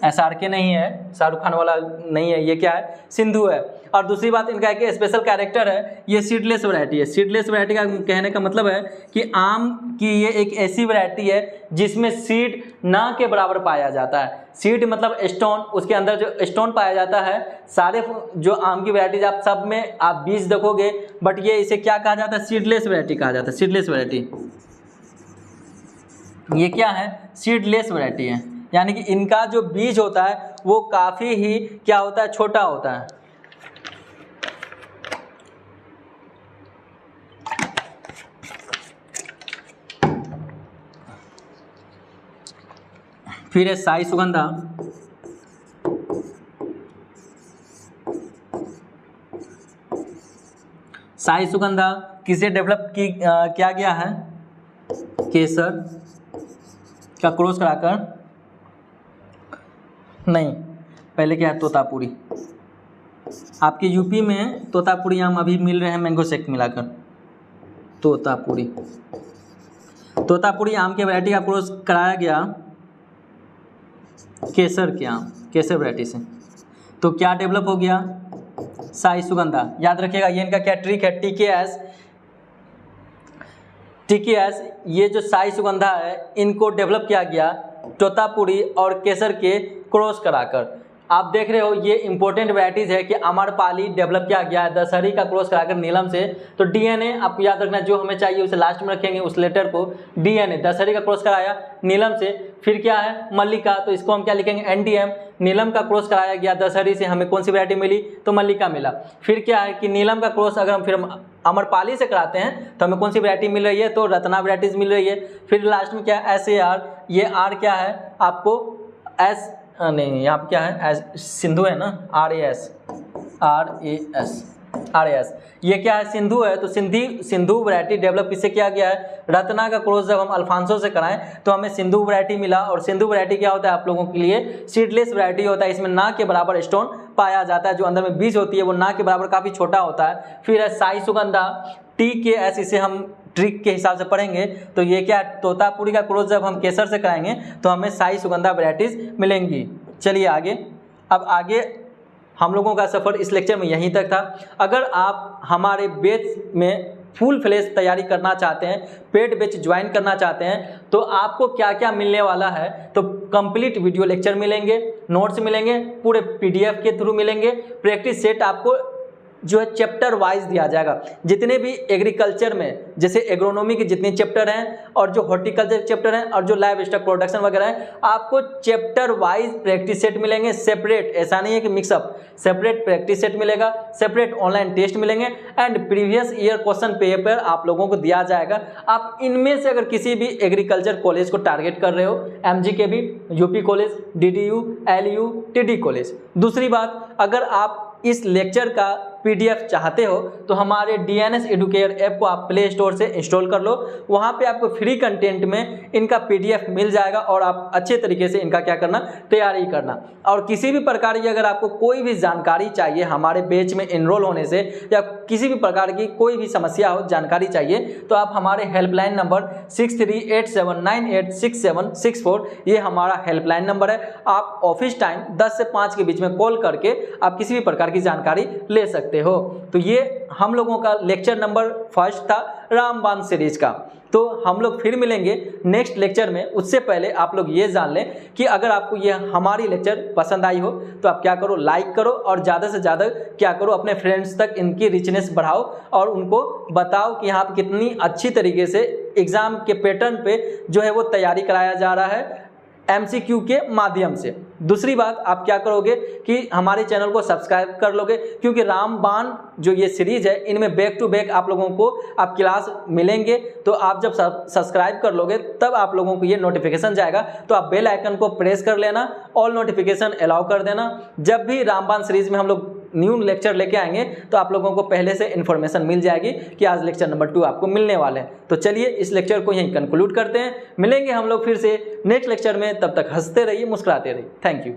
SRK नहीं है, शाहरुख खान वाला नहीं है, ये क्या है, सिंधु है। और दूसरी बात इनका है कि स्पेशल कैरेक्टर है, ये सीडलेस वैरायटी है। सीडलेस वैरायटी का कहने का मतलब है कि आम की ये एक ऐसी वैरायटी है जिसमें सीड ना के बराबर पाया जाता है। सीड मतलब स्टोन, उसके अंदर जो स्टोन पाया जाता है। सारे जो आम की वैरायटीज आप सब में आप बीज देखोगे, बट ये इसे क्या कहा जाता है, सीडलेस वैरायटी कहा जाता है। सीडलेस वैरायटी ये क्या है, सीडलेस वैरायटी है, यानी कि इनका जो बीज होता है वो काफ़ी ही क्या होता है, छोटा होता है। फिर है साई सुगंधा। साई सुगंधा किसे डेवलप किया गया है, केसर का क्रॉस कराकर, नहीं पहले क्या है, तोतापुरी। आपके यूपी में तोतापुरी आम अभी मिल रहे हैं मैंगो शेक मिलाकर। तोतापुरी आम के वैरायटी का क्रॉस कराया गया केसर के आम, केसर वैरायटी से, तो क्या डेवलप हो गया, साई सुगंधा। याद रखिएगा ये इनका क्या ट्रिक है, TKS। ये जो साई सुगंधा है इनको डेवलप किया गया तोतापुरी और केसर के क्रॉस कराकर। आप देख रहे हो ये इंपॉर्टेंट वैरायटीज़ है कि आम्रपाली डेवलप किया गया है दशहरी का क्रॉस कराकर नीलम से। तो DNA आपको याद रखना, जो हमें चाहिए उसे लास्ट में रखेंगे उस लेटर को। DNA दशहरी का क्रॉस कराया नीलम से। फिर क्या है, मल्लिका, तो इसको हम क्या लिखेंगे, NDM। नीलम का क्रॉस कराया गया दशहरी से, हमें कौन सी वैरायटी मिली, तो मल्लिका मिला। फिर क्या है कि नीलम का क्रॉस अगर हम फिर आम्रपाली से कराते हैं तो हमें कौन सी वैरायटी मिल रही है, तो रत्ना वैरायटीज़ मिल रही है। फिर लास्ट में क्या है, SAR। ये R क्या है आपको, नहीं यहाँ पे क्या है, सिंधु है ना, RAS। ये क्या है, सिंधु है। तो सिंधु वैरायटी डेवलप किससे किया गया है, रत्ना का क्रॉस जब हम अल्फांसो से कराएं तो हमें सिंधु वैरायटी मिला। और सिंधु वैरायटी क्या होता है आप लोगों के लिए, सीडलेस वैरायटी होता है। इसमें ना के बराबर स्टोन पाया जाता है, जो अंदर में बीज होती है वो ना के बराबर काफ़ी छोटा होता है। फिर है साई सुगंधा, TKS, इसे हम ट्रिक के हिसाब से पढ़ेंगे। तो ये क्या है, तोतापुरी का क्रॉस जब हम केसर से कराएंगे तो हमें साई सुगंधा वैरायटीज़ मिलेंगी। चलिए आगे। अब आगे हम लोगों का सफ़र इस लेक्चर में यहीं तक था। अगर आप हमारे बैच में फुल फ्लेश तैयारी करना चाहते हैं, पेड बैच ज्वाइन करना चाहते हैं, तो आपको क्या क्या मिलने वाला है, तो कंप्लीट वीडियो लेक्चर मिलेंगे, नोट्स मिलेंगे, पूरे PDF के थ्रू मिलेंगे, प्रैक्टिस सेट आपको जो है चैप्टर वाइज दिया जाएगा। जितने भी एग्रीकल्चर में जैसे एग्रोनॉमी के जितने चैप्टर हैं और जो हॉर्टिकल्चर चैप्टर हैं और जो लाइव स्टॉक प्रोडक्शन वगैरह है, आपको चैप्टर वाइज प्रैक्टिस सेट मिलेंगे सेपरेट। ऐसा नहीं है कि मिक्सअप, सेपरेट प्रैक्टिस सेट मिलेगा, सेपरेट ऑनलाइन टेस्ट मिलेंगे and previous year question paper आप लोगों को दिया जाएगा। आप इनमें से अगर किसी भी एग्रीकल्चर कॉलेज को टारगेट कर रहे हो, MG के भी, UP college, DDU, LU, TD college. दूसरी बात, अगर आप इस लेक्चर का PDF चाहते हो तो हमारे DNS एडुकेयर ऐप को आप प्ले स्टोर से इंस्टॉल कर लो। वहाँ पे आपको फ्री कंटेंट में इनका PDF मिल जाएगा और आप अच्छे तरीके से इनका क्या करना, तैयारी करना। और किसी भी प्रकार की अगर आपको कोई भी जानकारी चाहिए हमारे बैच में एनरोल होने से, या किसी भी प्रकार की कोई भी समस्या हो, जानकारी चाहिए, तो आप हमारे हेल्पलाइन नंबर 6387986764, ये हमारा हेल्पलाइन नंबर है। आप ऑफिस टाइम 10 से 5 के बीच में कॉल करके आप किसी भी प्रकार की जानकारी ले सकते हो। तो ये हम लोगों का लेक्चर नंबर 1 था रामबाण सीरीज का। तो हम लोग फिर मिलेंगे नेक्स्ट लेक्चर में। उससे पहले आप लोग ये जान लें कि अगर आपको ये हमारी लेक्चर पसंद आई हो तो आप क्या करो, लाइक करो और ज़्यादा से ज़्यादा क्या करो, अपने फ्रेंड्स तक इनकी रिचनेस बढ़ाओ और उनको बताओ कि यहाँ पर कितनी अच्छी तरीके से एग्ज़ाम के पैटर्न पे जो है वो तैयारी कराया जा रहा है MCQ के माध्यम से। दूसरी बात, आप क्या करोगे कि हमारे चैनल को सब्सक्राइब कर लोगे, क्योंकि रामबाण जो ये सीरीज है इनमें बैक टू बैक आप लोगों को आप क्लास मिलेंगे। तो आप जब सब्सक्राइब कर लोगे तब आप लोगों को ये नोटिफिकेशन जाएगा, तो आप बेल आइकन को प्रेस कर लेना, ऑल नोटिफिकेशन अलाउ कर देना। जब भी रामबाण सीरीज में हम लोग न्यू लेक्चर लेके आएंगे तो आप लोगों को पहले से इन्फॉर्मेशन मिल जाएगी कि आज लेक्चर नंबर 2 आपको मिलने वाले हैं। तो चलिए इस लेक्चर को यहीं कंक्लूड करते हैं। मिलेंगे हम लोग फिर से नेक्स्ट लेक्चर में, तब तक हंसते रहिए, मुस्कुराते रहिए। Thank you.